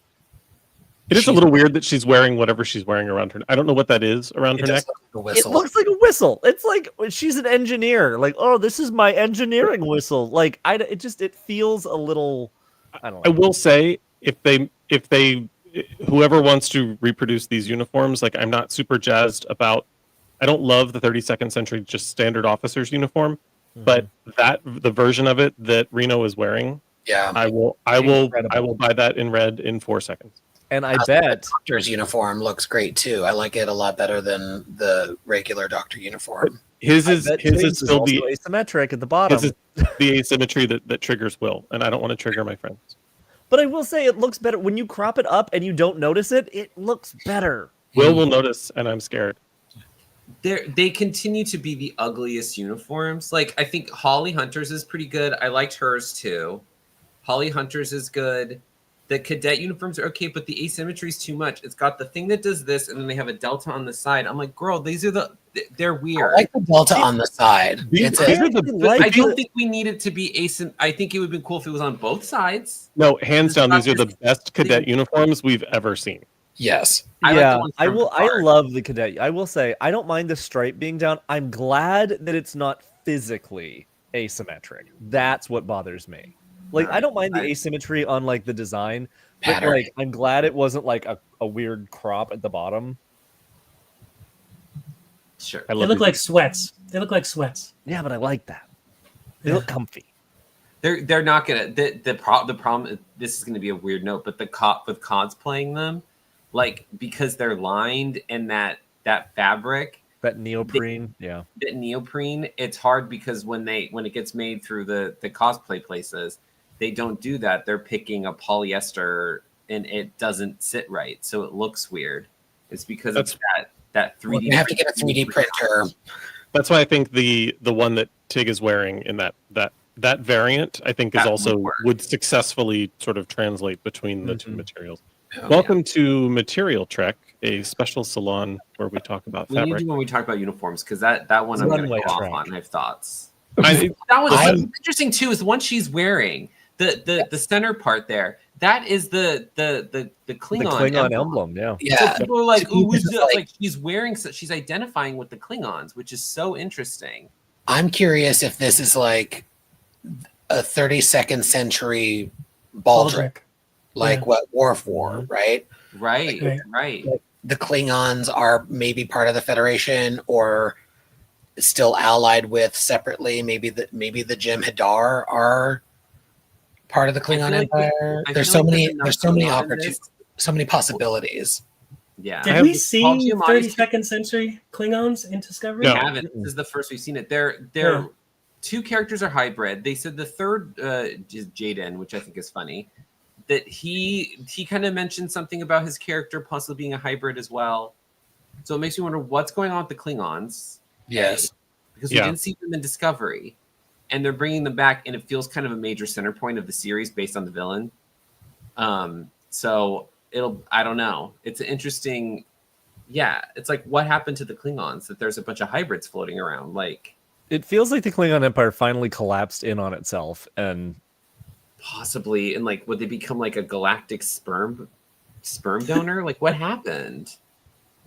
It is a little weird that she's wearing whatever she's wearing around her. I don't know what that is around her neck. It looks like a whistle. It's like she's an engineer. Like, oh, this is my engineering whistle. Like, it feels a little. I don't know. I will say, if they, whoever wants to reproduce these uniforms, like I'm not super jazzed about. I don't love the 32nd century just standard officer's uniform, but the version of it that Reno is wearing, Yeah. I will buy that in red in 4 seconds. And I bet the doctor's uniform looks great too. I like it a lot better than the regular doctor uniform. His is still also the asymmetric at the bottom. His is the asymmetry that triggers Will, and I don't want to trigger my friends. But I will say it looks better when you crop it up and you don't notice it. It looks better. Will notice, and I'm scared. They continue to be the ugliest uniforms. Like I think Holly Hunter's is pretty good. I liked hers too. Holly Hunter's is good. The cadet uniforms are okay, but the asymmetry is too much. It's got the thing that does this, and then they have a delta on the side. I'm like, girl, they're weird. I like the delta on the side. I don't think we need it to be asym. I think it would have been cool if it was on both sides. No, hands down, these are the best cadet uniforms we've ever seen. Yes. I love the cadet. I will say I don't mind the stripe being down. I'm glad that it's not physically asymmetric. That's what bothers me. Like I don't mind the asymmetry on like the design, but like I'm glad it wasn't like a weird crop at the bottom. Sure. They look like sweats. They look like sweats. Yeah, but I like that. They look comfy. They're not gonna the problem. This is gonna be a weird note, but with cosplaying them, like because they're lined and that fabric, That neoprene, that neoprene, it's hard because when it gets made through the cosplay places, they don't do that. They're picking a polyester and it doesn't sit right, so it looks weird. It's because it's that 3D. You have to get a 3D printer. That's why I think the one that Tig is wearing in that variant, I think, is also would successfully sort of translate between the two materials. Oh, Welcome to Material Trek, a special salon where we talk about We need fabric. to when we talk about uniforms because that one I'm going to go off on. I have thoughts. That was interesting too. Is the one she's wearing the center part there. That is the Klingon emblem. Yeah. So people are like, "Ooh, This is like she's wearing." She's identifying with the Klingons, which is so interesting. I'm curious if this is like a 32nd century baldric, like what Worf wore, right? Right. Like the Klingons are maybe part of the Federation or still allied with separately. Maybe the Jem'Hadar are part of the Klingon Empire. There's so many opportunities, so many possibilities. Yeah. Did we see 32nd century Klingons in Discovery? We haven't. This is the first we've seen it. They're two characters are hybrid. They said the third is Jaden, which I think is funny. That he kind of mentioned something about his character possibly being a hybrid as well. So it makes me wonder what's going on with the Klingons. Yes. Because we didn't see them in Discovery. And they're bringing them back, and it feels kind of a major center point of the series based on the villain. So I don't know. It's an interesting, it's like what happened to the Klingons that there's a bunch of hybrids floating around. Like it feels like the Klingon Empire finally collapsed in on itself, and possibly, and like would they become like a galactic sperm donor? Like what happened?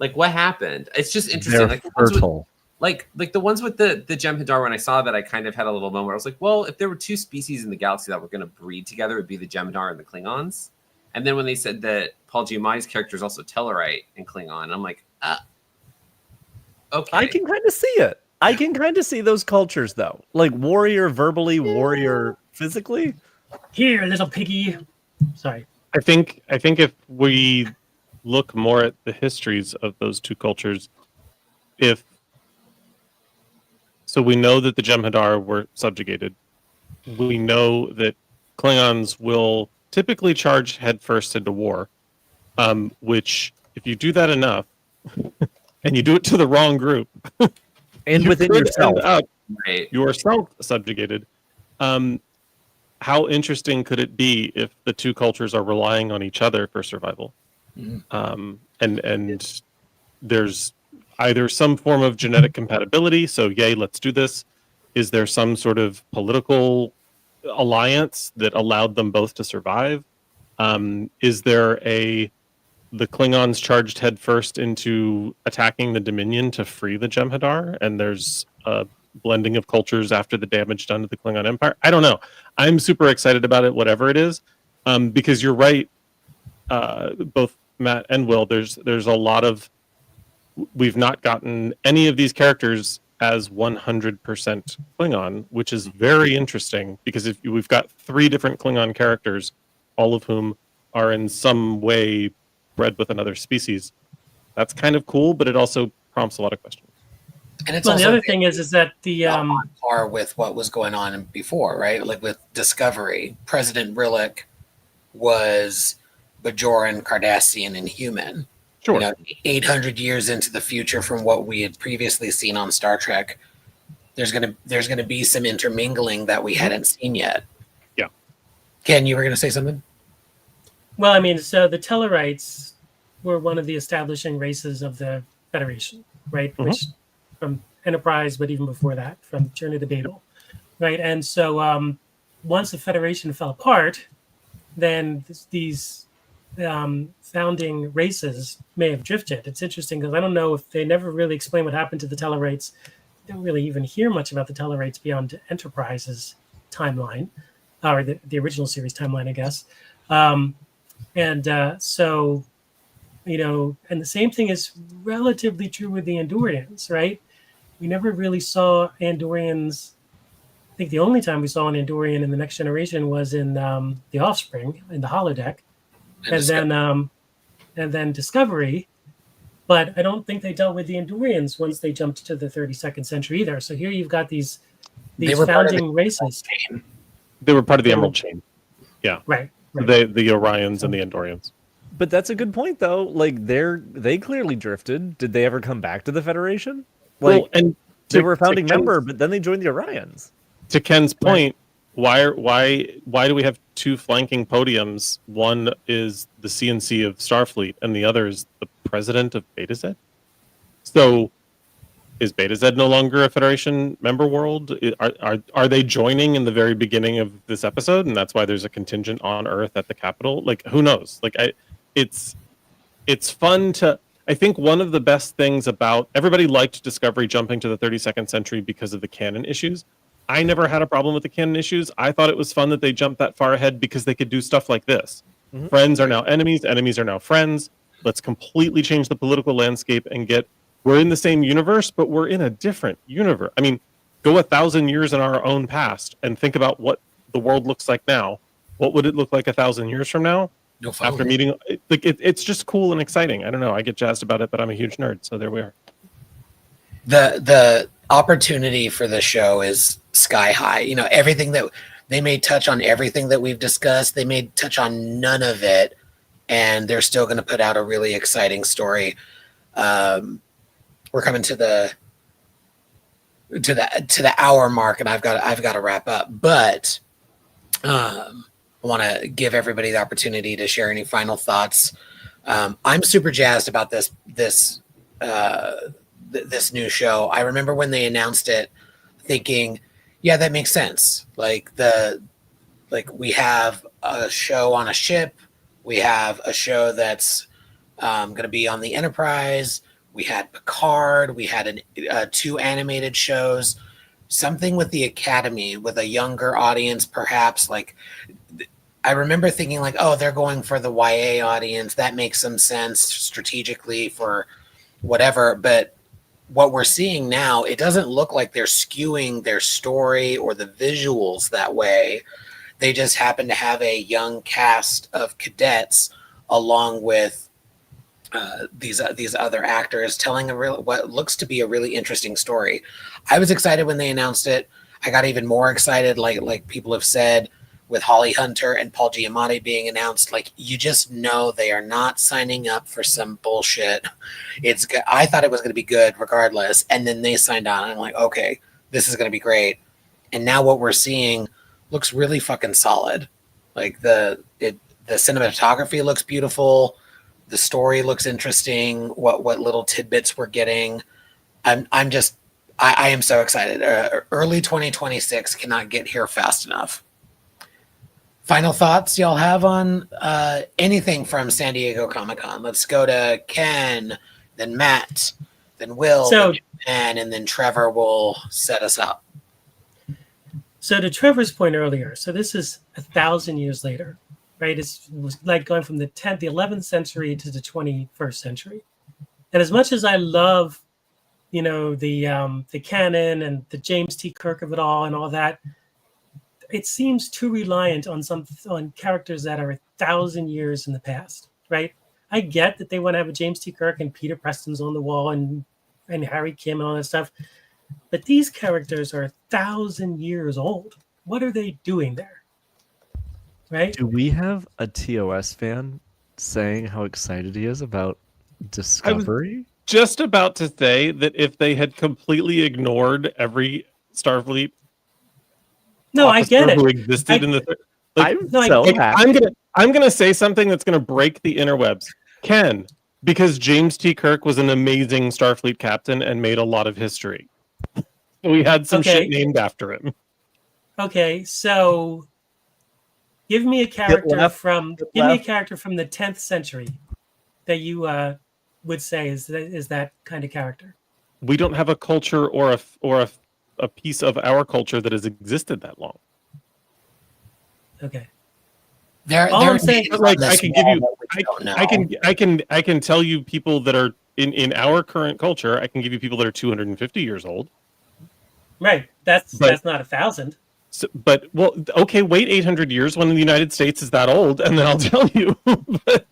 It's just interesting. They're like fertile. Like the ones with the Jem'Hadar, when I saw that, I kind of had a little moment where I was like, well, if there were two species in the galaxy that were going to breed together, it would be the Jem'Hadar and the Klingons. And then when they said that Paul Giamatti's character is also Tellarite and Klingon, I'm like, okay. I can kind of see it. I can kind of see those cultures, though. Like warrior verbally, warrior physically. Here, little piggy. Sorry. I think if we look more at the histories of those two cultures, so we know that the Jem'Hadar were subjugated. We know that Klingons will typically charge headfirst into war, which if you do that enough, and you do it to the wrong group, and within yourself, yourself subjugated. How interesting could it be if the two cultures are relying on each other for survival? And there's either some form of genetic compatibility, so yay, let's do this. Is there some sort of political alliance that allowed them both to survive? Is there the Klingons charged headfirst into attacking the Dominion to free the Jem'Hadar, and there's a blending of cultures after the damage done to the Klingon Empire? I don't know. I'm super excited about it, whatever it is, because you're right, both Matt and Will. There's a lot of, we've not gotten any of these characters as 100% Klingon, which is very interesting because if we've got 3 different Klingon characters, all of whom are in some way bred with another species, that's kind of cool, but it also prompts a lot of questions. And it's well, also the other thing is that the on par with what was going on before, right? Like with Discovery, President Brillick was Bajoran, Cardassian, and human. Sure. You know, 800 years into the future from what we had previously seen on Star Trek, there's gonna be some intermingling that we hadn't seen yet. Yeah. Ken, you were gonna say something? Well, I mean, so the Tellarites were one of the establishing races of the Federation, right? Which from Enterprise, but even before that, from Journey to Babel, right? And so once the Federation fell apart, then these founding races may have drifted. It's interesting because I don't know if they never really explain what happened to the Tellarites. You don't really even hear much about the Tellarites beyond Enterprise's timeline, or the original series timeline, I guess. So, you know, and the same thing is relatively true with the Andorians, right? We never really saw Andorians think the only time we saw an Andorian in the Next Generation was in The Offspring, in the holodeck, and then Discovery. But I don't think they dealt with the Andorians once they jumped to the 32nd century either. So here you've got these founding races. They were part of the Emerald Chain. Yeah. Right. The Orions and the Andorians. But that's a good point, though. Like they clearly drifted. Did they ever come back to the Federation? Like, well, and they were a founding member, but then they joined the Orions. To Ken's point, why do we have two flanking podiums? One is the CNC of Starfleet, and the other is the president of Beta Z. So, is Beta Z no longer a Federation member world? Are they joining in the very beginning of this episode, and that's why there's a contingent on Earth at the Capitol? Like, who knows? Like, it's fun to. I think one of the best things about everybody liked Discovery jumping to the 32nd century because of the canon issues. I never had a problem with the canon issues. I thought it was fun that they jumped that far ahead because they could do stuff like this. Mm-hmm. Friends are now enemies. Enemies are now friends. Let's completely change the political landscape and we're in the same universe, but we're in a different universe. I mean, go 1,000 years in our own past and think about what the world looks like now. What would it look like 1,000 years from now? No after meeting, it's just cool and exciting. I don't know. I get jazzed about it, but I'm a huge nerd. So there we are. The opportunity for the show is sky high. You know, everything that they may touch on, everything that we've discussed, they may touch on none of it, and they're still going to put out a really exciting story. We're coming to the hour mark, and I've got to wrap up. But I want to give everybody the opportunity to share any final thoughts. I'm super jazzed about this new show. I remember when they announced it, thinking, yeah, that makes sense. Like we have a show on a ship, we have a show that's going to be on the Enterprise. We had Picard. We had two animated shows. Something with the Academy, with a younger audience, perhaps. Like, I remember thinking, like, oh, they're going for the YA audience. That makes some sense strategically for whatever. But what we're seeing now, it doesn't look like they're skewing their story or the visuals that way. They just happen to have a young cast of cadets along with these other actors telling what looks to be a really interesting story. I was excited when they announced it. I got even more excited, like people have said, with Holly Hunter and Paul Giamatti being announced. Like, you just know they are not signing up for some bullshit. I thought it was going to be good regardless, and then they signed on, and I'm like, okay, this is going to be great. And now what we're seeing looks really fucking solid. Like the cinematography looks beautiful. The story looks interesting. What little tidbits we're getting. I am so excited. Early 2026 cannot get here fast enough. Final thoughts y'all have on anything from San Diego ComicCon? Let's go to Ken, then Matt, then Will, then Japan, and then Trevor will set us up. So to Trevor's point earlier, so this is 1,000 years later. Right, it was like going from the 11th century to the 21st century. And as much as I love, the canon and the James T. Kirk of it all and all that, it seems too reliant on characters that are 1,000 years in the past. Right, I get that they want to have a James T. Kirk and Peter Preston's on the wall and Harry Kim and all that stuff, but these characters are 1,000 years old. What are they doing there? Right? Do we have a TOS fan saying how excited he is about Discovery? I was just about to say that if they had completely ignored every Starfleet, I get it. Who existed in the I'm gonna say something that's gonna break the interwebs. Ken, because James T. Kirk was an amazing Starfleet captain and made a lot of history. We had some shit named after him. Okay, so give me a character from the 10th century that you would say is that kind of character. We don't have a culture or a piece of our culture that has existed that long. Okay. I'm saying, like, I can give you, I can tell you people that are in our current culture. I can give you people that are 250 years old. Right. That's not 1,000. So, but well, okay, wait 800 years when the United States is that old, and then I'll tell you. but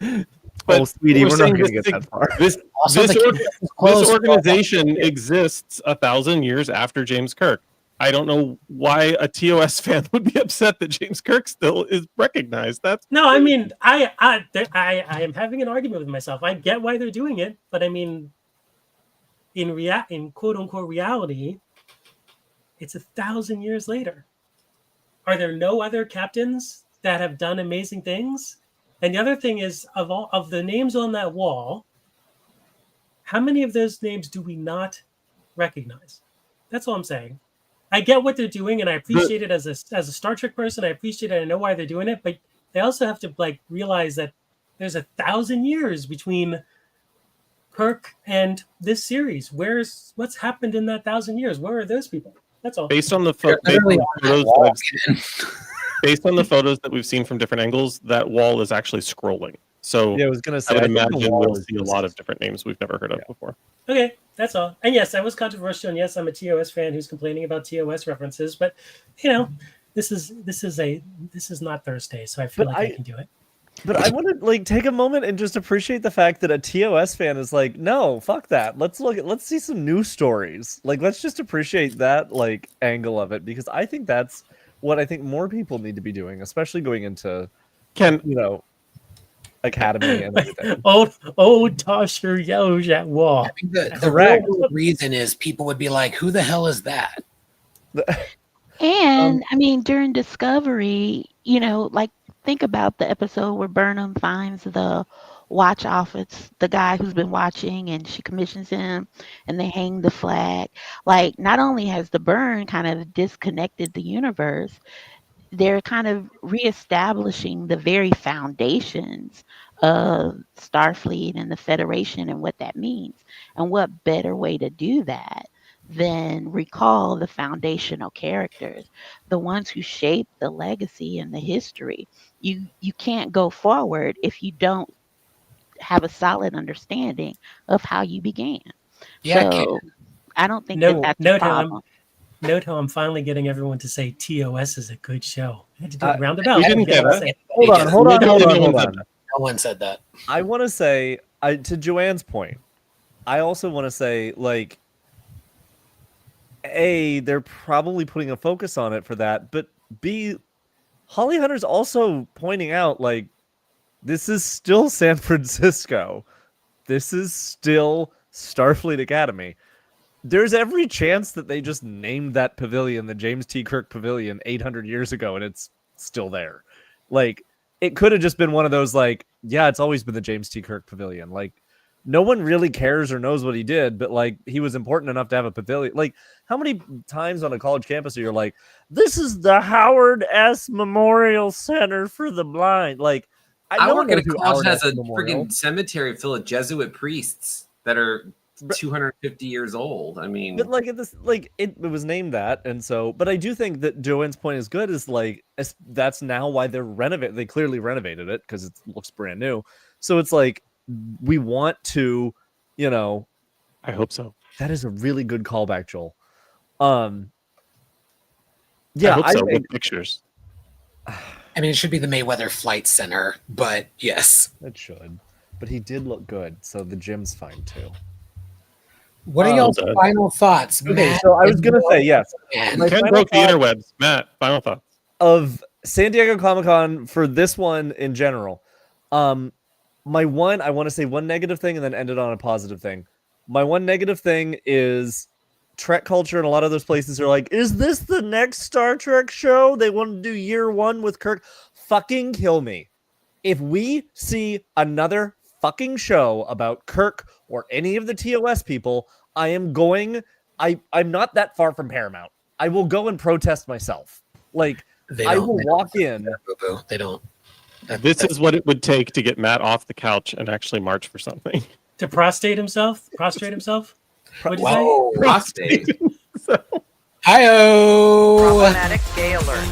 Oh, sweetie, we're not saying going to get that far. This Also, this, the or- kid was this close. organization exists 1,000 years after James Kirk. I don't know why a TOS fan would be upset that James Kirk still is recognized. That's No, I mean, I am having an argument with myself. I get why they're doing it, but I mean, in quote unquote reality, it's 1,000 years later. Are there no other captains that have done amazing things? And the other thing is, of all of the names on that wall, how many of those names do we not recognize? That's all I'm saying. I get what they're doing, and I appreciate it as a Star Trek person. I appreciate it. I know why they're doing it, but they also have to like realize that there's 1,000 years between Kirk and this series. What's happened in that 1,000 years? Where are those people? That's all. based on the They're literally on that wall again. based on the photos that we've seen from different angles. That wall is actually scrolling. So Yeah, I was going to say. I would think the imagine wall we'll is see a just- lot of different names we've never heard of before. Okay, that's all. And yes, I was controversial, and yes, I'm a TOS fan who's complaining about TOS references. But you know, this is not Thursday, so I feel But like I can do it. But I want to like take a moment and just appreciate the fact that a TOS fan is like, no, fuck that. Let's see some new stories. Like, let's just appreciate that like angle of it, because I think that's what I think more people need to be doing, especially going into Ken, Academy and everything. Old tosher yellows at wall. I think the Correct. real reason is people would be like, "Who the hell is that?" And I mean, during Discovery, like think about the episode where Burnham finds the watch office, the guy who's been watching, and she commissions him, and they hang the flag. Like, not only has the burn kind of disconnected the universe, they're kind of reestablishing the very foundations of Starfleet and the Federation and what that means. And what better way to do that than recall the foundational characters, the ones who shape the legacy and the history. You can't go forward if you don't have a solid understanding of how you began. Yeah, So I don't think No, that's a note problem. how I'm finally getting everyone to say TOS is a good show. I had to do Uh, it roundabout. we didn't get Yeah, it. Hold on. No one said that. I want to say, to Joanne's point, I also want to say, like, A, they're probably putting a focus on it for that, but B, Holly Hunter's also pointing out, like, this is still San Francisco. This is still Starfleet Academy. There's every chance that they just named that pavilion the James T. Kirk Pavilion 800 years ago, and it's still there. Like, it could have just been one of those, like, yeah, it's always been the James T. Kirk Pavilion. Like, no one really cares or knows what he did, but, like, he was important enough to have a pavilion. Like, how many times on a college campus are you like, this is the Howard S. Memorial Center for the Blind? Like, I no work one at a knows who college Howard that has S. a Memorial. freaking cemetery full of Jesuit priests that are 250 years old. I mean, But like it was named that, and so. But I do think that Joanne's point is good. Is like that's now why they're renovated. They clearly renovated it because it looks brand new. So it's like we want to, I hope so. That is a really good callback, Joel. I Yeah, hope I so, think with pictures. I mean, it should be the Mayweather Flight Center, but yes. it should. But he did look good, so the gym's fine too. What are y'all's done. final thoughts, Okay, Matt? so I was gonna say yes. Man. My Ken final broke the thought- interwebs. Matt, final thoughts. Of San Diego ComicCon for this one in general. My one, I want to say one negative thing and then end it on a positive thing. My one negative thing is Trek culture and a lot of those places are like, is this the next Star Trek show? They want to do year one with Kirk. Fucking kill me. If we see another fucking show about Kirk or any of the TOS people, I'm not that far from Paramount. I will go and protest myself. Like, I will walk in. Boo-boo. They don't. This is what it would take to get Matt off the couch and actually march for something. To prostrate himself? What'd you say? Whoa. prostate. Hi-oh. Problematic gay alert.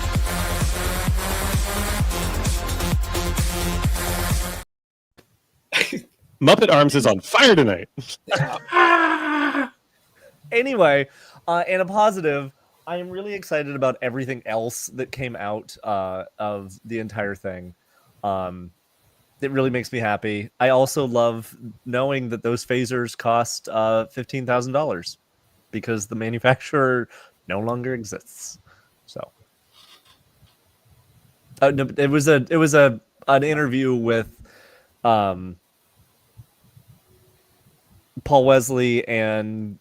Muppet Arms is on fire tonight. Anyway, and a positive, I am really excited about everything else that came out of the entire thing. It really makes me happy. I also love knowing that those phasers cost $15,000 because the manufacturer no longer exists. So no, it was an interview with Paul Wesley and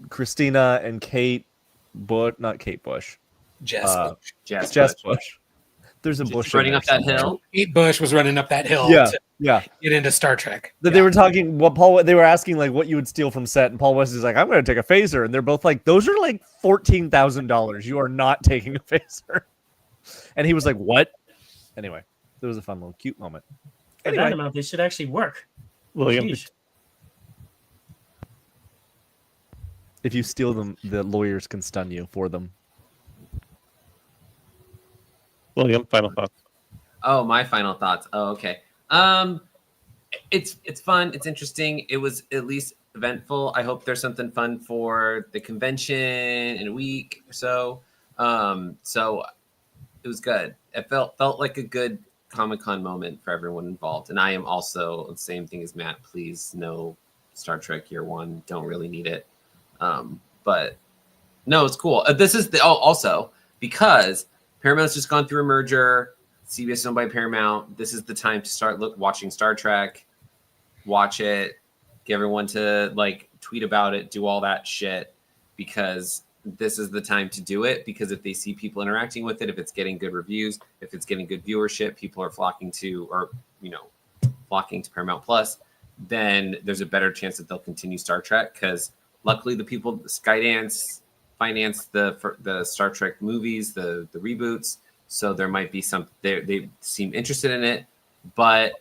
Christina and Kate Bush, not Kate Bush. Jess Bush. Jess Bush. There's a Bush running in up there that somewhere. hill. Kate Bush was running up that hill Yeah, to yeah. get into Star Trek. That they were talking they were asking like what you would steal from set, and Paul Wesley's like, I'm gonna take a phaser, and they're both like, those are like $14,000. You are not taking a phaser. And he was like, what? Anyway, it was a fun little cute moment. For Anyway, that amount, they should actually work. William, Sheesh. if you steal them, the lawyers can stun you for them. William, final thoughts. Oh, my final thoughts. Oh, okay. It's fun. It's interesting. It was at least eventful. I hope there's something fun for the convention in a week or so. So it was good. It felt like a good Comic-Con moment for everyone involved. And I am also the same thing as Matt. Please, no Star Trek Year One. Don't really need it. But no, it's cool. This is also because Paramount's just gone through a merger. CBS is owned by Paramount. This is the time to start watching Star Trek. Watch it. Get everyone to like tweet about it. Do all that shit because this is the time to do it. Because if they see people interacting with it, if it's getting good reviews, if it's getting good viewership, people are flocking to Paramount Plus. Then there's a better chance that they'll continue Star Trek because luckily the people Skydance financed the Star Trek movies, the reboots. So there might be some they seem interested in it, but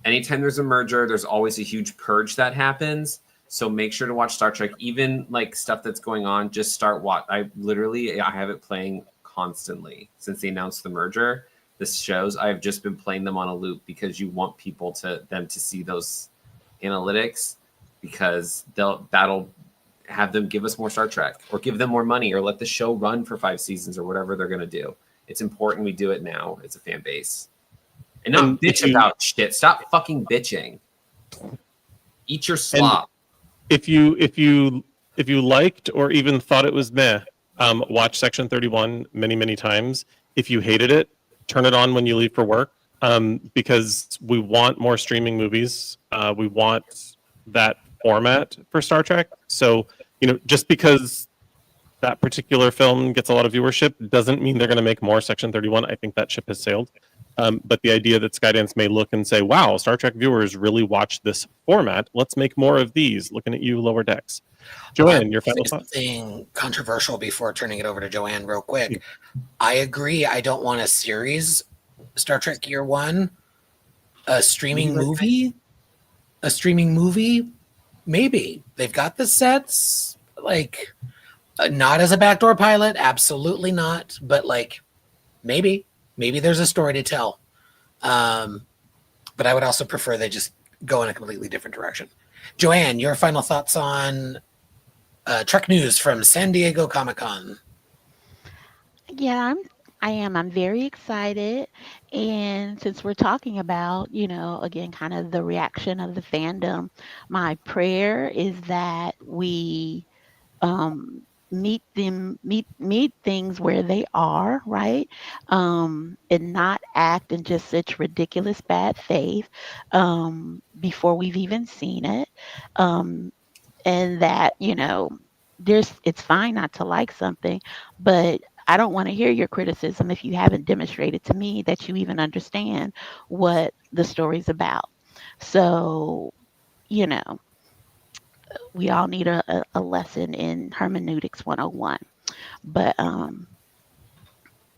anytime there's a merger, there's always a huge purge that happens. So make sure to watch Star Trek, even like stuff that's going on. Just start watch. I have it playing constantly since they announced the merger. The shows I've just been playing them on a loop because you want people to see those analytics because that'll have them give us more Star Trek or give them more money or let the show run for 5 seasons or whatever they're going to do. It's important we do it now as a fan base. And not bitch about shit. Stop fucking bitching. Eat your slop. If you liked or even thought it was meh, watch Section 31 many times. If you hated it, turn it on when you leave for work because we want more streaming movies. We want that format for Star Trek. So, just because that particular film gets a lot of viewership doesn't mean they're going to make more Section 31. I think that ship has sailed. But the idea that Skydance may look and say, wow, Star Trek viewers really watch this format. Let's make more of these. Looking at you, Lower Decks. Joanne, your final thoughts? Something controversial before turning it over to Joanne real quick. I agree. I don't want a series, Star Trek Year One, a streaming movie. Maybe. They've got the sets, like, not as a backdoor pilot, absolutely not. But like, maybe there's a story to tell. But I would also prefer they just go in a completely different direction. Joanne, your final thoughts on Trek news from San Diego ComicCon? Yeah, I'm very excited. And since we're talking about, again, kind of the reaction of the fandom, my prayer is that we meet things where they are, right? And not act in just such ridiculous bad faith before we've even seen it. And that, it's fine not to like something, but I don't want to hear your criticism if you haven't demonstrated to me that you even understand what the story's about. So, we all need a lesson in hermeneutics 101. But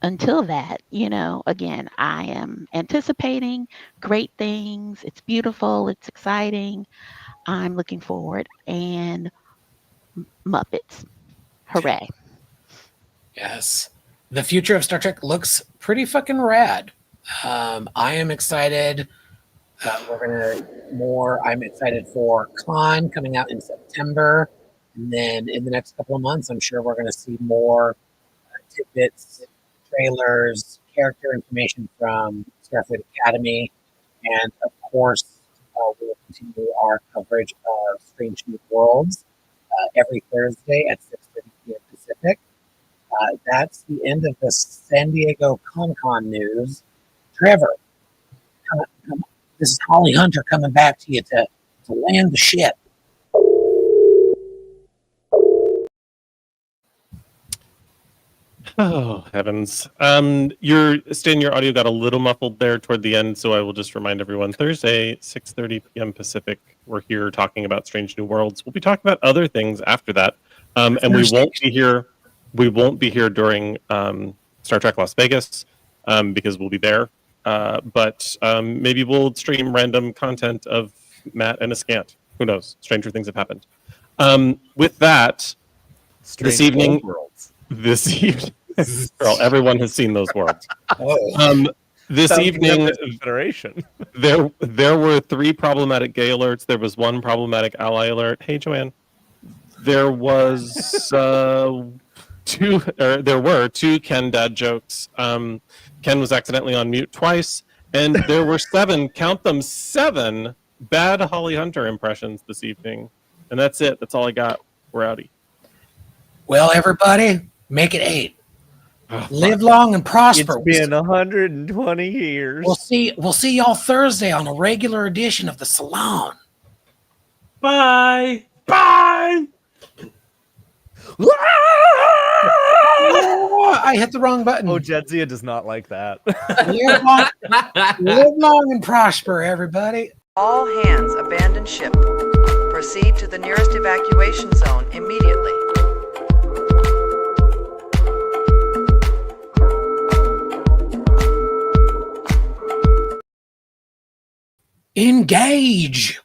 until that, again, I am anticipating great things. It's beautiful. It's exciting. I'm looking forward. And Muppets. Hooray. Yes. The future of Star Trek looks pretty fucking rad. I am excited. I'm excited for Con coming out in September. And then in the next couple of months, I'm sure we're going to see more tidbits, trailers, character information from Starfleet Academy. And of course, we will continue our coverage of Strange New Worlds every Thursday at 6:30 p.m. Pacific. That's the end of the San Diego ComicCon news. Trevor, this is Holly Hunter coming back to you to land the ship. Oh heavens! Your audio got a little muffled there toward the end, so I will just remind everyone: Thursday, 6:30 p.m. Pacific. We're here talking about Strange New Worlds. We'll be talking about other things after that, and we won't be here. We won't be here during Star Trek Las Vegas because we'll be there. But maybe we'll stream random content of Matt and a scant. Who knows? Stranger things have happened. With that, this evening. Girl, everyone has seen those worlds. This evening, there were 3 problematic gay alerts. There was 1 problematic ally alert. Hey, Joanne. There was there were 2 Ken dad jokes. Ken was accidentally on mute twice, and there were 7, count them, 7 bad Holly Hunter impressions this evening. And that's it. That's all I got. We're outie. Well, everybody, make it 8. Live long and prosper. It's been 120 years. We'll see y'all Thursday on a regular edition of the Salon. Bye. Bye. I hit the wrong button. Oh, Jedzia does not like that. Live long and prosper, everybody. All hands abandon ship. Proceed to the nearest evacuation zone immediately. Engage.